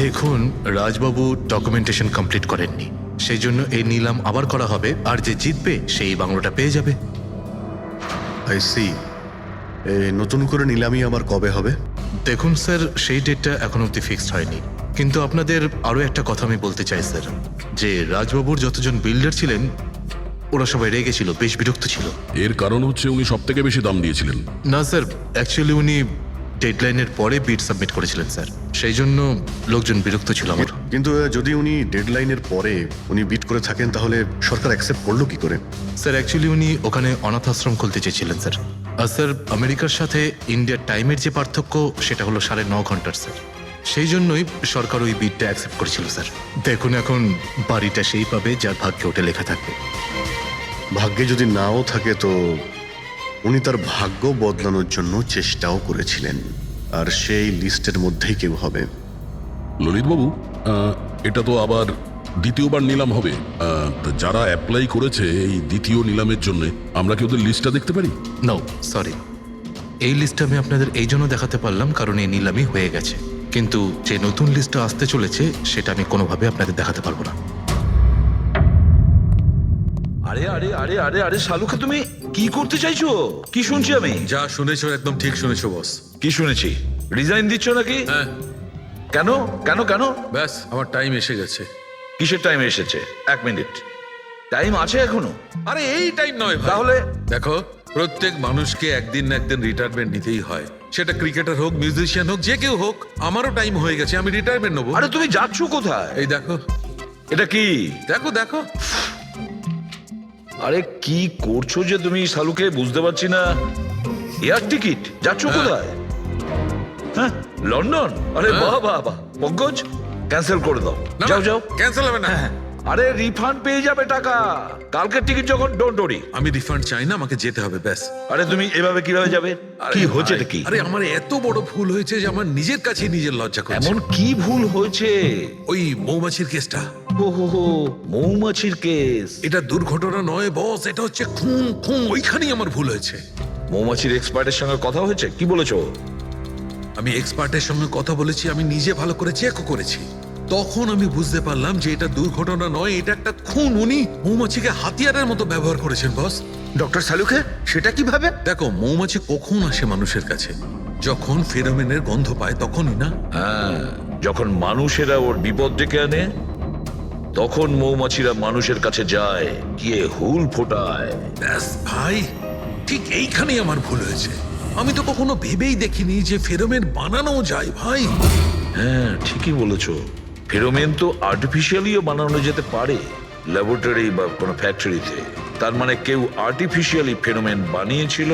দেখুন, রাজবাবু ডকুমেন্টেশন কমপ্লিট করেননি, সেই জন্য এই নিলাম আবার করা হবে, আর যে জিতবে সেই বাংলোটা পেয়ে যাবে। I see. নতুন করে নিলামি আবার কবে হবে? দেখুন স্যার, সেই ডেটটা এখন অবধি ফিক্সড হয়নি, কিন্তু আপনাদের আরও একটা কথা আমি বলতে চাই স্যার, যে রাজবাবুর যতজন বিল্ডার ছিলেন ওরা সবাই রেগে ছিল, বেশ বিরক্ত ছিল। এর কারণ হচ্ছে উনি সব থেকে বেশি দাম দিয়েছিলেন। না স্যার, অ্যাকচুয়ালি উনি ডেডলাইনের পরে বিড সাবমিট করেছিলেন স্যার, সেই জন্য লোকজন বিরক্ত ছিল আমার। কিন্তু যদি উনি ডেডলাইনের পরে উনি বিট করে থাকেন তাহলে সরকার অ্যাকসেপ্ট করলো কি করে? স্যার, অ্যাকচুয়ালি উনি ওখানে অনাথ আশ্রম খুলতে চেয়েছিলেন স্যার। আর স্যার, আমেরিকার সাথে ইন্ডিয়ার টাইমের যে পার্থক্য সেটা হলো 9.5 ঘন্টার স্যার, সেই জন্যই সরকার ওই বিডটা অ্যাকসেপ্ট করেছিল স্যার। দেখুন, এখন বাড়িটা সেই পাবে যার ভাগ্যে ওটা লেখা থাকবে। ভাগ্যে যদি নাও থাকে তো উনি তার ভাগ্য বদলানোর জন্য চেষ্টাও করেছিলেন, আর সেই লিস্টের মধ্যেই কেউ হবে। ললিতবাবু, এটা তো আবার দ্বিতীয়বার নিলাম হবে। তো যারা অ্যাপ্লাই করেছে এই দ্বিতীয় নিলামের জন্য, আমরা কি ওদের লিস্টটা দেখতে পারি? নো সরি, এই লিস্ট আমি আপনাদের এই জন্য দেখাতে পারলাম কারণ এই নিলামই হয়ে গেছে, কিন্তু যে নতুন লিস্টটা আসতে চলেছে সেটা আমি কোনোভাবে আপনাদের দেখাতে পারবো না। আরে আরে আরে আরে আরে শালুকে, তুমি কি করতে চাইছো? কি শুনছি আমি? যা শুনেছো একদম ঠিক শুনেছো বস। কি শুনেছি? রিজাইন দিচ্ছ নাকি? হ্যাঁ। কেন কেন কেন? ব্যাস আমার টাইম এসে গেছে। কিসের টাইম এসেছে? 1 মিনিট, টাইম আছে এখনো? আরে এই টাইম নয় ভাই। তাহলে দেখো, প্রত্যেক মানুষকে একদিন না একদিন রিটায়ারমেন্ট নিতেই হয়, সেটা ক্রিকেটার হোক, মিউজিশিয়ান হোক, যে কেউ হোক। আমারও টাইম হয়ে গেছে, আমি রিটায়ারমেন্ট নেবো। আরে তুমি যাচ্ছ কোথায়? এই দেখো। এটা কি? দেখো দেখো। আরে কি করছো যে তুমি শালুকে, বুঝতে পারছি না। এয়ার টিকিট, যাচ্ছ কোথায়? হ্যাঁ, লন্ডন? আরে বাহ বাহ বাহ। পঙ্কজ, ক্যান্সেল করে দাও, যাও যাও। ক্যান্সেল হবে না। আরে রিফান্ড পেয়ে যাবে টাকা, কালকের টিকিট যখন, ডোন্ট ওরি। আমি রিফান্ড চাই না, আমাকে যেতে হবে ব্যাস। আরে তুমি এভাবে কিভাবে যাবে? কি হচ্ছে কি? আরে আমার এত বড় ভুল হয়েছে যে আমার নিজের কাছে নিজের লজ্জা করছে। এমন কি ভুল হয়েছে? ওই মৌমাছির কেসটা। ও হো হো, মৌমাছির কেস। এটা দুর্ঘটনা নয় বস, এটা হচ্ছে খুন। খুন, ওইখানেই আমার ভুল হয়েছে। মৌমাছির এক্সপার্টের সঙ্গে কথা হয়েছে? কি বলেছো? আমি এক্সপার্টের সঙ্গে কথা বলেছি, আমি নিজে ভালো করে চেকও করেছি। তখন আমি বুঝতে পারলাম যে এটা দুর্ঘটনা নয়, এটা একটা খুন। উনি মৌমাছিকে হাতিয়ারের মতো ব্যবহার করেছেন বস। ডক্টর শালুকে, সেটা কিভাবে? দেখো, মৌমাছি কখন আসে মানুষের কাছে? যখন ফেরোমেনের গন্ধ পায় তখনই না? হ্যাঁ, যখন মানুষেরা ওর বিপদ ডেকে আনে তখন মৌমাছিরা মানুষের কাছে যায়, গিয়ে হুল ফোটায়। ব্যাস ভাই, ঠিক এইখানেই আমার ভুল হয়েছে। আমি তো কখনো ভেবেই দেখিনি যে ফেরোমেন বানানো যায় ভাই। হ্যাঁ, ঠিকই বলেছো। ফেরোমেন তো আর্টিফিশিয়ালিও বানানো যেতে পারে, ল্যাবরেটরি বা কোনো ফ্যাক্টরিতে। তার মানে কেউ আর্টিফিশিয়ালি ফেরোমেন বানিয়েছিল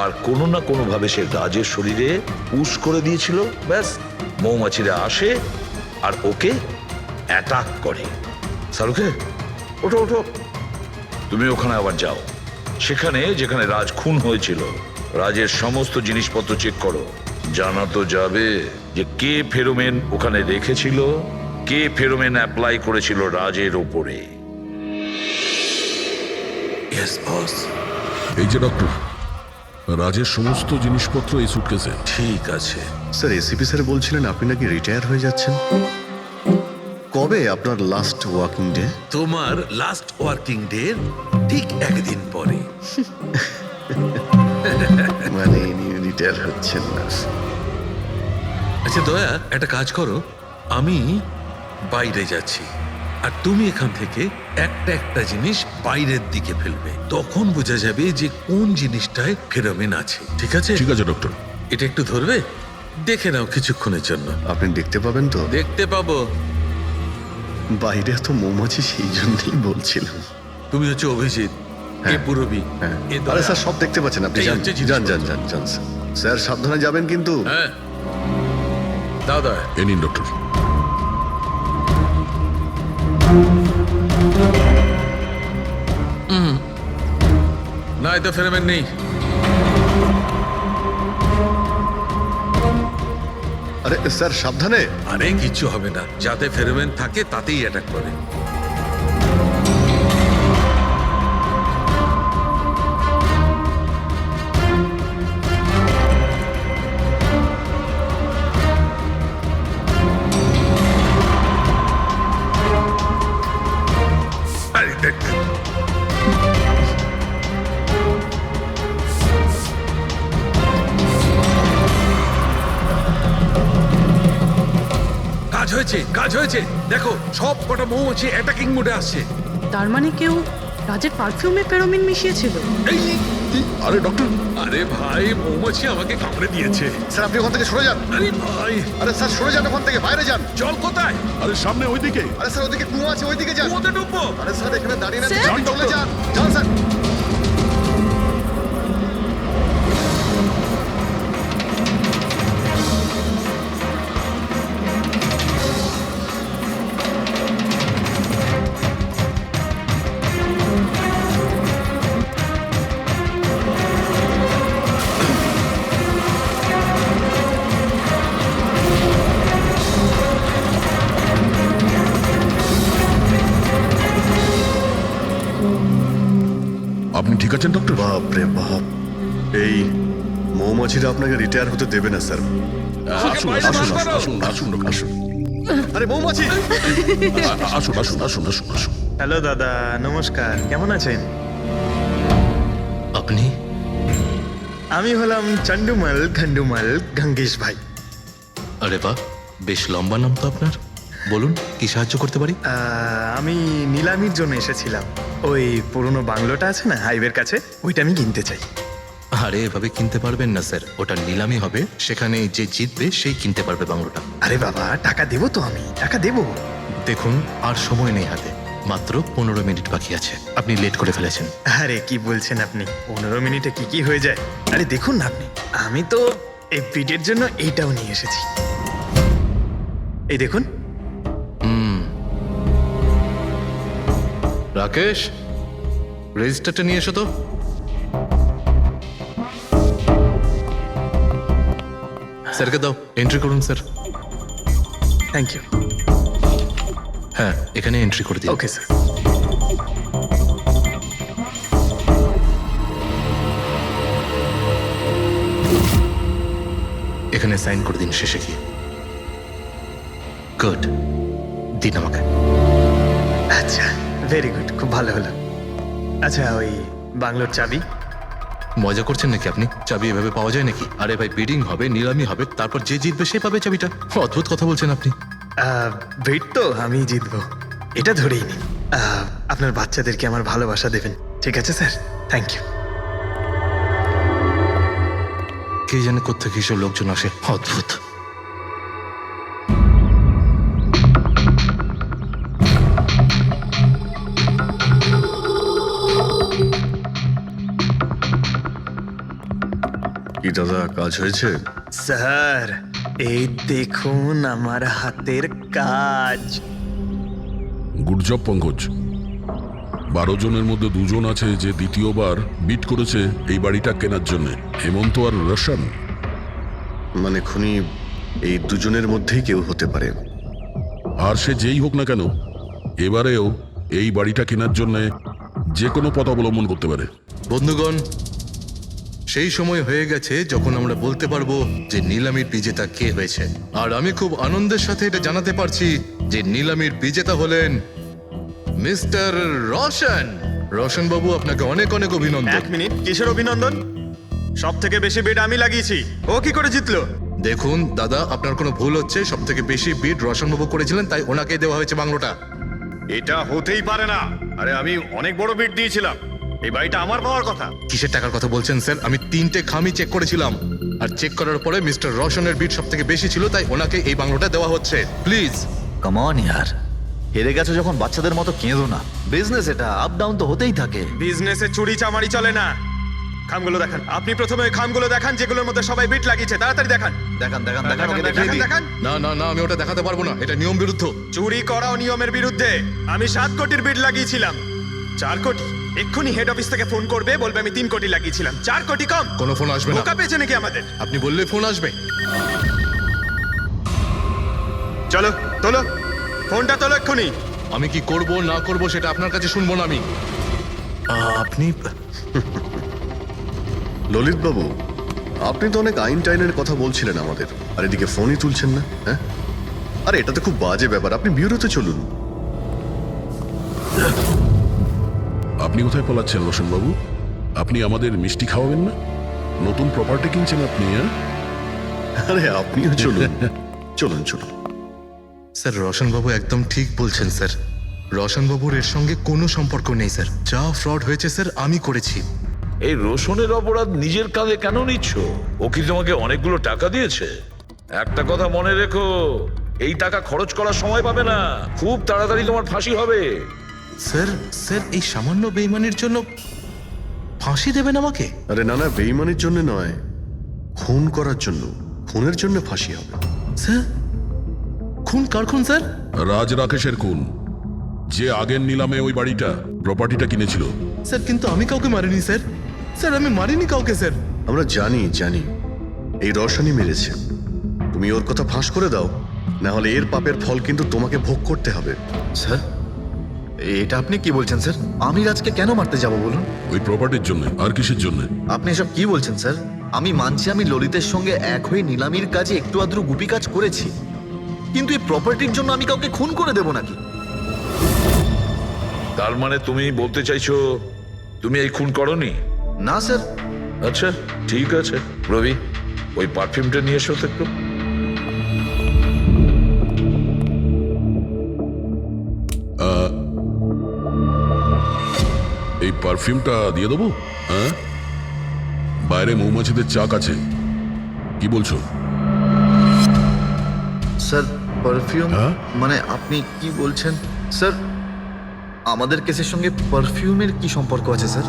আর কোনো না কোনো ভাবে সে রাজের শরীরে পুশ করে দিয়েছিল। ব্যাস, মৌমাছিরা আসে আর ওকে অ্যাটাক করে। শালুকে, ওঠো ওঠো, তুমি ওখানে আবার যাও, সেখানে যেখানে রাজ খুন হয়েছিল রাজের সমস্ত জিনিসপত্র চেক করো। জানা তো যাবে যে কে ফেরোমেন ওখানে রেখেছিল, কে ফেরোমেন অ্যাপ্লাই করেছিল রাজের ওপরে। এই যে ডক্টর, রাজের সমস্ত জিনিসপত্র এই সুটকেসে। ঠিক আছে স্যার। এসিপি স্যার বলছিলেন আপনি নাকি রিটায়ার হয়ে যাচ্ছেন। কবে আপনার লাস্ট ওয়ার্কিং ডে? তোমার লাস্ট ওয়ার্কিং ডে ঠিক একদিন পরে। মানে রিটায়ার হচ্ছেন না? আচ্ছা দয়া, একটা কাজ করো, আমি বাইরে যাচ্ছি আর তুমি এখান থেকে একটা একটা জিনিস বাইরের দিকে ফেলবে, তখন বোঝা যাবে যে কোন জিনিসটায় ফেরোমেন আছে। ঠিক আছে? ঠিক আছে ডক্টর। এটা একটু ধরবে, দেখে নাও কিছুক্ষণের জন্য। আপনি দেখতে পাবেন তো? দেখতে পাবো। বাইরে তো মৌমাছি, সেই জন্যই বলছিলাম। তুমি হচ্ছে অভিজিৎ, এ পুরবী। আরে স্যার, সব দেখতে পাচ্ছেন আপনি। যান যান যান যান যান স্যার, সাবধানে যাবেন কিন্তু। হ্যাঁ দাদা, এ নিন ডক্টর। না, এতে ফেরোমেন নেই। আরে স্যার, সাবধানে। আরে কিচ্ছু হবে না, যাতে ফেরোমেন থাকে তাতেই অ্যাটাক করে। কাজ হয়েছে, কাজ হয়েছে। দেখো, সব কটা মৌমাছি অ্যাটাকিং মোডে আসছে। তার মানে কেউ রাজের পারফিউমে ফেরোমিন মিশিয়েছিল। আরে ডক্টর, আরে ভাই, মৌমাছি আমাকে কামড়ে দিয়েছে। স্যার, আপনি ওখান থেকে সরে যান। আরে ভাই, আরে স্যার, সরে যান ওখান থেকে, বাইরে যান। জল কোথায়? আরে সামনে ওইদিকে। আরে স্যার, ওইদিকে কুয়ো আছে, ওইদিকে যান। কুয়োতে ডুববো? আরে স্যার, এখানে দাঁড়িয়ে না, স্যার? চলে যান। যান স্যার। ঠিক আছেন ডক্টর? বাপ রে বাপ, এই মৌমাছিরা আপনাকে রিটায়ার হতে দেবে না স্যার। আসুন আসুন আসুন আসুন আসুন আরে মৌমাছি, আসুন আসুন আসুন আসুন আসুন। হ্যালো দাদা, নমস্কার, কেমন আছেন? আপনি? আমি হলাম চন্ডুমাল খন্ডুমাল গঙ্গেশ ভাই। আরে বাহ, বেশ লম্বা নাম তো আপনার। বলুন, কি সাহায্য করতে পারি? আমি নিলামির জন্য এসেছিলাম। ওই পুরনো বাংলোটা আছে না হাইওয়ের কাছে, ওইটা আমি কিনতে চাই। আরে এভাবে কিনতে পারবেন না স্যার, ওটা নিলামি হবে, সেখানে যে জিতবে সেই কিনতে পারবে বাংলোটা। আরে বাবা, টাকা দেবো তো, আমি টাকা দেবো। দেখুন, আর সময় নেই হাতে, মাত্র 15 মিনিট বাকি আছে। আপনি লেট করে ফেলেছেন। আরে কি বলছেন আপনি, 15 মিনিটে কি কি হয়ে যায়? আরে দেখুন না আপনি, আমি তো এই পিটের জন্য এইটাও নিয়ে এসেছি। এই দেখুন। রাকেশ, রেজিস্টারটা নিয়ে এসো তো। স্যারকে দাও, এন্ট্রি করুন স্যার। Thank you. হ্যাঁ, এখানে এন্ট্রি করে দিন। Okay sir. এখানে সাইন করে দিন শেষে গিয়ে। গুড, দিন আমাকে। আচ্ছা, ভেরি গুড, খুব ভালো হলো। আচ্ছা, ওই বাংলোর চাবি? মজা করছেন নাকি আপনি? চাবি এভাবে পাওয়া যায় নাকি? আরে ভাই, বিডিং হবে, নিলামি হবে, তারপর যে জিতবে সে পাবে চাবিটা। অদ্ভুত কথা বলছেন আপনি। ভেট তো আমি জিতবো, এটা ধরেই নিন। আপনার বাচ্চাদেরকে আমার ভালোবাসা দেবেন, ঠিক আছে স্যার? Thank you. কে জানে কোত্থেকে এসব লোকজন আসে, অদ্ভুত। কি দাদা, কাজ হয়েছে? স্যার, এই দেখুন আমার হাতের কাজ। Good job Pankaj. 12 জনের মধ্যে 2 জন আছে যে দ্বিতীয়বার বিট করেছে এই বাড়িটা কেনার জন্য, হেমন্ত আর রোশন। মানে খুনি এই দুজনের মধ্যেই কেউ হতে পারে। আর সে যেই হোক না কেন, এবারেও এই বাড়িটা কেনার জন্য যে কোনো পথ অবলম্বন করতে পারে। বন্ধুগণ, সেই সময় হয়ে গেছে যখন আমরা বলতে পারবো যে নিলামির বিজেতা কে হয়েছে। আর আমি খুব আনন্দের সাথে এটা জানাতে পারছি যে নিলামির বিজেতা হলেন মিস্টার রোশন। রোশন বাবু, আপনাকে অনেক অনেক অভিনন্দন। 1 মিনিট, কিসের অভিনন্দন? সব থেকে বেশি বিড আমি লাগিয়েছি, ও কি করে জিতলো? দেখুন দাদা, আপনার কোনো ভুল হচ্ছে। সব থেকে বেশি বিড রোশন বাবু করেছিলেন, তাই ওনাকে দেওয়া হয়েছে বাংলোটা। এটা হতেই পারে না। আরে আমি অনেক বড় বিট দিয়েছিলাম, এই বাড়িটা আমার পাওয়ার কথা। কিসের টাকার কথা বলছেন স্যার? আমি 3টে খামি চেক করেছিলাম, আর চেক করার পরে মিস্টার রোশনের বিড সব থেকে বেশি ছিল, তাই ওনাকে এই বাংলোটা দেওয়া হচ্ছে। প্লিজ কাম অন ইয়ার, হেরে গেছো যখন বাচ্চাদের মতো কেঁদো না। বিজনেস এটা, আপ ডাউন তো হতেই থাকে। বিজনেসে চুরি চামারি চলে না। খামগুলো দেখান, আপনি প্রথমে ওই খামগুলো দেখান যেগুলোর মধ্যে সবাই বিট লাগিয়েছে। তাড়াতাড়ি দেখান। দেখান দেখান দেখান, ওকে দেখিয়ে দিন। দেখান। না না না, আমি ওটা দেখাতে পারবো না, এটা নিয়ম বিরুদ্ধ। চুরি করাও নিয়মের বিরুদ্ধে। আমি 7 কোটির বিট লাগিয়েছিলাম। 4 কোটি? এক্ষুনি হেড অফিস থেকে ফোন করবে, বলবে আমি 3 কোটি লাগিয়েছিলাম। 4 কোটি কম? কোনো ফোন আসবে না। বোকা পেয়েছে নাকি আমাদের? আপনি বললে ফোন আসবে। চলো তোলো, ফোনটা তোলো এক্ষুনি। আমি কি করব না করব সেটা আপনার কাছে শুনবো না আমি। আপনি ললিত বাবু, আপনি তো অনেক আইন টাইনের কথা বলছিলেন আমাদের, আর এদিকে ফোনই তুলছেন না। হ্যাঁ, আরে এটা তো খুব বাজে ব্যাপার। আপনি বিউরোতে চলুন। আপনি কোথায় পলাচ্ছেন রোশন বাবু? আপনি আমাদের মিষ্টি খাওয়াবেন না? নতুন প্রপার্টি কিনছেন আপনি? আরে আপনিও চলুন, চলুন চলুন। স্যার, রোশন বাবু একদম ঠিক বলছেন স্যার। রোশন বাবুর এর সঙ্গে কোনো সম্পর্ক নেই স্যার। যা ফ্রড হয়েছে স্যার আমি করেছি। এই রোশনের অপরাধ নিজের কাঁধে কেন নিচ্ছ? ও কি তোমাকে অনেকগুলো টাকা দিয়েছে? একটা কথা মনে রেখো, এই টাকা খরচ করার সময় পাবে না, খুব তাড়াতাড়ি তোমার ফাঁসি হবে। স্যার, স্যার এই সামান্য বেইমানির জন্য ফাঁসি দেবেন আমাকে? আরে না না, বেইমানির জন্য নয়, খুন করার জন্য। খুনের জন্য ফাঁসি হবে। স্যার, খুন কার খুন স্যার? রাজ রাকেশের খুন, যে আগের নিলামে ওই বাড়িটা প্রপার্টিটা কিনেছিল। স্যার, কিন্তু আমি কাউকে মারিনি স্যার। স্যার, আমি মারিনি কাউকে স্যার। আমরা জানি জানি, এই রোশনই মেরেছে। তুমি ওর কথা ফাঁস করে দাও, না হলে এর পাপের ফল কিন্তু তোমাকে ভোগ করতে হবে। স্যার, এটা আপনি কি বলছেন স্যার? আমি রাজকে কেন মারতে যাব বলুন? ওই প্রপার্টির জন্য। আর কিসের জন্য? আপনি এসব কি বলছেন স্যার? আমি মানছি আমি ললিতের সঙ্গে এক হয়ে নিলামির কাজে একটু আদ্রু গুপি কাজ করেছি, কিন্তু এই প্রপার্টির জন্য আমি কাউকে খুন করে দেব নাকি? তার মানে তুমি বলতে চাইছো তুমি এই খুন করনি? না স্যার। আচ্ছা ঠিক আছে, রবি ওই পারফিউমটা নিয়ে এসো তো একটু। এই পারফিউমটা দিয়ে দেবো? হ্যাঁ, বাইরে মৌমাছিদের চাক আছে, কি বলছো? স্যার পারফিউম মানে আপনি কি বলছেন স্যার? আমাদের কেসের সঙ্গে পারফিউমের কি সম্পর্ক আছে স্যার?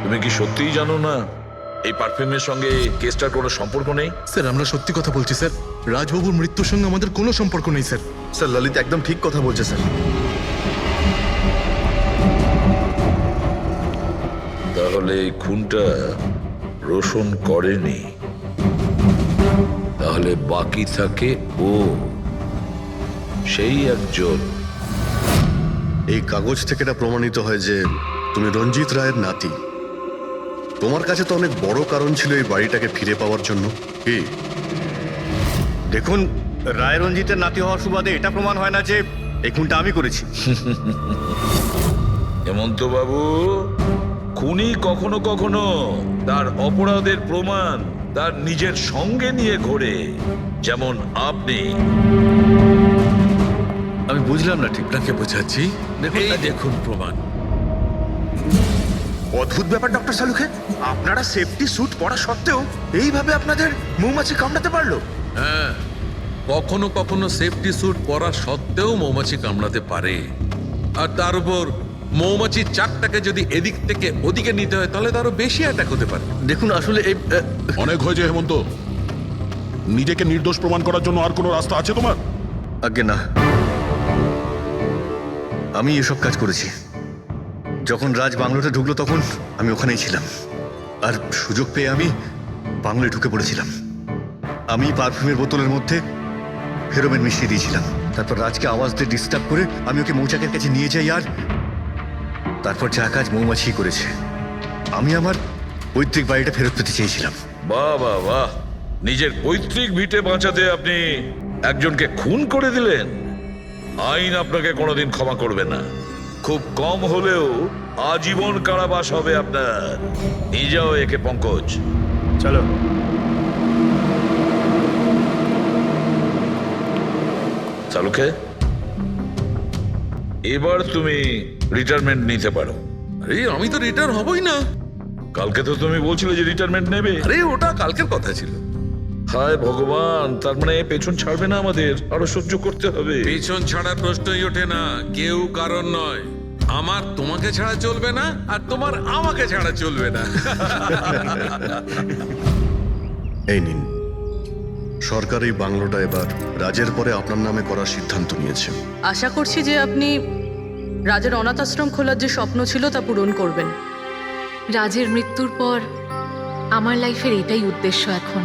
তুমি কি সত্যিই জানো না এই পারফিউমের সঙ্গে কেসটার কোনো সম্পর্ক নেই? স্যার আমরা সত্যি কথা বলছি স্যার, রাজবাবুর মৃত্যুর সঙ্গে আমাদের কোনো সম্পর্ক নেই স্যার। স্যার ললিত একদম ঠিক কথা বলছে স্যার। তাহলে এই খুনটা রোশন করেনি, তাহলে বাকি থাকে ও, সেই একজন। এই কাগজ থেকে এটা প্রমাণিত হয় যে তুমি রঞ্জিত রায়ের নাতি। তোমার কাছে তো অনেক বড় কারণ ছিল এই বাড়িটাকে ফিরে পাওয়ার জন্য। কি দেখুন, রায় রঞ্জিতের নাতি হওয়ার সুবাদে এটা প্রমাণ হয় না যে এই খুনটা আমি করেছি। হেমন্ত বাবু, খুনি কখনো কখনো তার অপরাধের প্রমাণ তার নিজের সঙ্গে নিয়ে ঘোরে, যেমন আপনি। আমি বুঝলাম না ঠিক। আপনাকে বোঝাচ্ছি, এই দেখুন প্রমাণ। অদ্ভুত ব্যাপার ডক্টর সালুখে, আপনারা সেফটি স্যুট পরা সত্ত্বেও এইভাবে আপনাদের মৌমাছি কামড়াতে পারলো? হ্যাঁ, কখনো কখনো সেফটি স্যুট পরা সত্ত্বেও মৌমাছি কামড়াতে পারে। আর তার উপর মৌমাছির চাকটাকে যদি এদিক থেকে ওদিকে নিতে হয় তাহলে তারও বেশি অ্যাটাক হতে পারে। দেখুন আসলে এই অনেক হয়েছে হেমন্ত, নিজেকে নির্দোষ প্রমাণ করার জন্য আর কোনো রাস্তা আছে তোমার? আজ্ঞে না, আমি এসব কাজ করেছি। যখন রাজ বাংলোতে ঢুকলো তখন আমি ওখানেই ছিলাম, আর সুযোগ পেয়ে আমি বাংলোয় ঢুকে পড়েছিলাম। আমি পারফিউমের বোতলের মধ্যে ফেরোমেন মিশিয়ে দিয়েছিলাম। তারপর রাজকে আওয়াজ দিয়ে ডিস্টার্ব করে আমি ওকে মৌচাকের কাছে নিয়ে যাই, আর তারপর যা কাজ মৌমাছি করেছে। আমি আমার পৈতৃক বাড়িটা ফেরত পেতে চেয়েছিলাম। বাহ বাহ বাহ, নিজের পৈতৃক ভিটে বাঁচাতে আপনি একজনকে খুন করে দিলেন। আইন আপনাকে কোনোদিন ক্ষমা করবে না। খুব কম হলেও আজীবন কারাবাস হবে আপনার। নিয়ে যাও একে পঙ্কজ। চলো। চালুকে, এবার তুমি রিটায়ারমেন্ট নিতে পারো। আরে আমি তো রিটায়ার হবই না। কালকে তো তুমি বলছিলে যে রিটায়ারমেন্ট নেবে। আরে ওটা কালকের কথা ছিল। হায় ভগবান, তার মানে পেছন ছাড়বে না, আমাদের আরো সহ্য করতে হবে। পেছন ছাড়ার প্রশ্নই ওঠে না, কেউ কারণ নয়। আমার তোমাকে ছাড়া চলবে না, আর তোমার আমাকে ছাড়া চলবে না। এই নিন, সরকার এই বাংলোটা এবার রাজের পরে আপনার নামে করার সিদ্ধান্ত নিয়েছে। আশা করছি যে আপনি রাজের অনাথ আশ্রম খোলার যে স্বপ্ন ছিল তা পূরণ করবেন। রাজের মৃত্যুর পর আমার লাইফের এটাই উদ্দেশ্য এখন,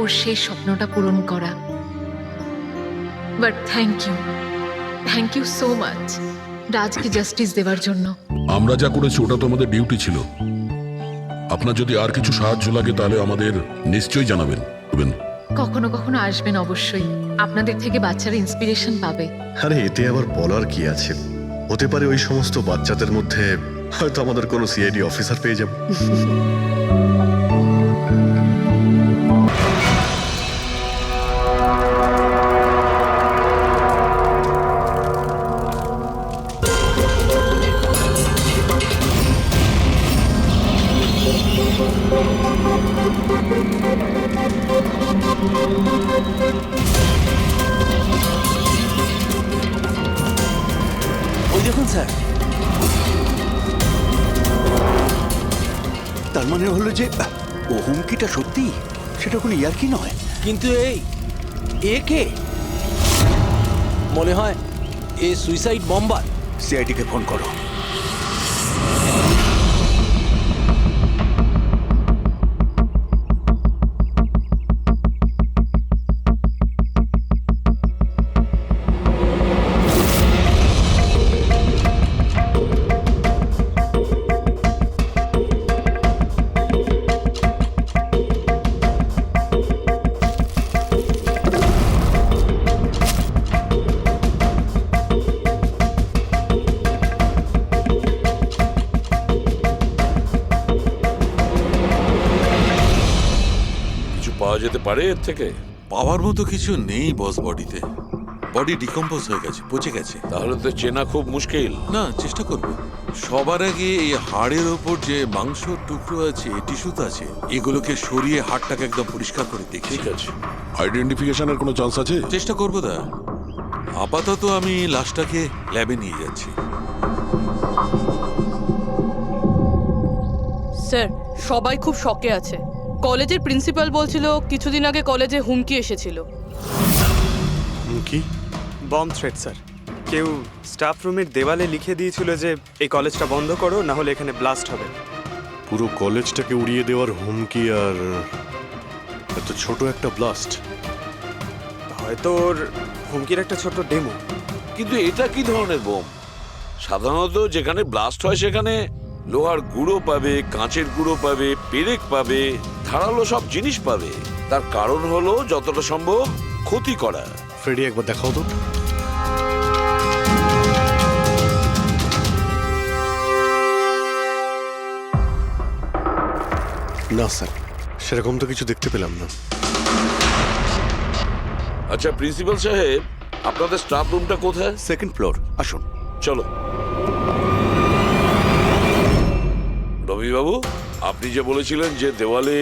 ওর সেই স্বপ্নটা পূরণ করা। But thank you so much রাজকে জাস্টিস দেওয়ার জন্য। আমরা যা করেছি ওটা তো আমাদের ডিউটি ছিল। আপনার যদি আর কিছু সাহায্য লাগে তাহলে আমাদের নিশ্চয়ই জানাবেন। কখনো কখনো আসবেন অবশ্যই, আপনাদের থেকে বাচ্চারা ইন্সপিরেশন পাবে। আরে এতে আবার বলার কি আছে? হতে পারে ওই সমস্ত বাচ্চাদের মধ্যে হয়তো আমাদের কোনো সিআইডি অফিসার পেয়ে যাব। ওই দেখুন স্যার, তার মানে হলো যে ও হুমকিটা সত্যি, সেটা কোনো ইয়ার্কি নয়। কিন্তু এ কে? মনে হয় এ সুইসাইড বম্বার। সিআইডিকে ফোন করো। যেতে পারে এর থেকে? পাওয়ার মতো কিছু নেই বস বডিতে। বডি ডিকম্পোজ হয়ে গেছে, পচে গেছে। তাহলে তো চেনা খুব মুশকিল। না, চেষ্টা করব। সবার আগে এই হাড়ের ওপর যে মাংসর টুকরো আছে, টিস্যুত আছে, এগুলোকে সরিয়ে হাড়টাকে একদম পরিষ্কার করে দেখি। ঠিক আছে। আইডেন্টিফিকেশনের কোনো চান্স আছে? চেষ্টা করবো দা। আপাতত আমি লাশটাকে ল্যাবে নিয়ে যাচ্ছি। স্যার, সবাই খুব শকে আছে। কলেজের প্রিন্সিপাল বলছিল কিছুদিন আগে কলেজে হুমকি এসেছিল। হুমকি? Bomb threat sir. কেউ স্টাফ রুমের দেওয়ালে লিখে দিয়েছিল যে এই কলেজটা বন্ধ করো, না হলে এখানে ব্লাস্ট হবে। পুরো কলেজটাকে উড়িয়ে দেওয়ার হুমকি, আর এত ছোট একটা ব্লাস্ট। হয়তো ওর হুমকির একটা ছোট ডেমো। কিন্তু এটা কি ধরনের বোম? সাধারণত যেখানে ব্লাস্ট হয় সেখানে লোহার গুঁড়ো পাবে, কাঁচের গুঁড়ো পাবে, পেরেক পাবে, ধারালো সব জিনিস পাবে। তার কারণ হলো যতটা সম্ভব ক্ষতি করা। ফ্রেডি, একবার দেখাও তো। না স্যার, সেরকম তো কিছু দেখতে পেলাম না। আচ্ছা প্রিন্সিপাল সাহেব, আপনাদের স্টাফ রুমটা কোথায়? সেকেন্ড ফ্লোর, আসুন। চলো। রবি বাবু, আপনি যে বলেছিলেন যে দেওয়ালে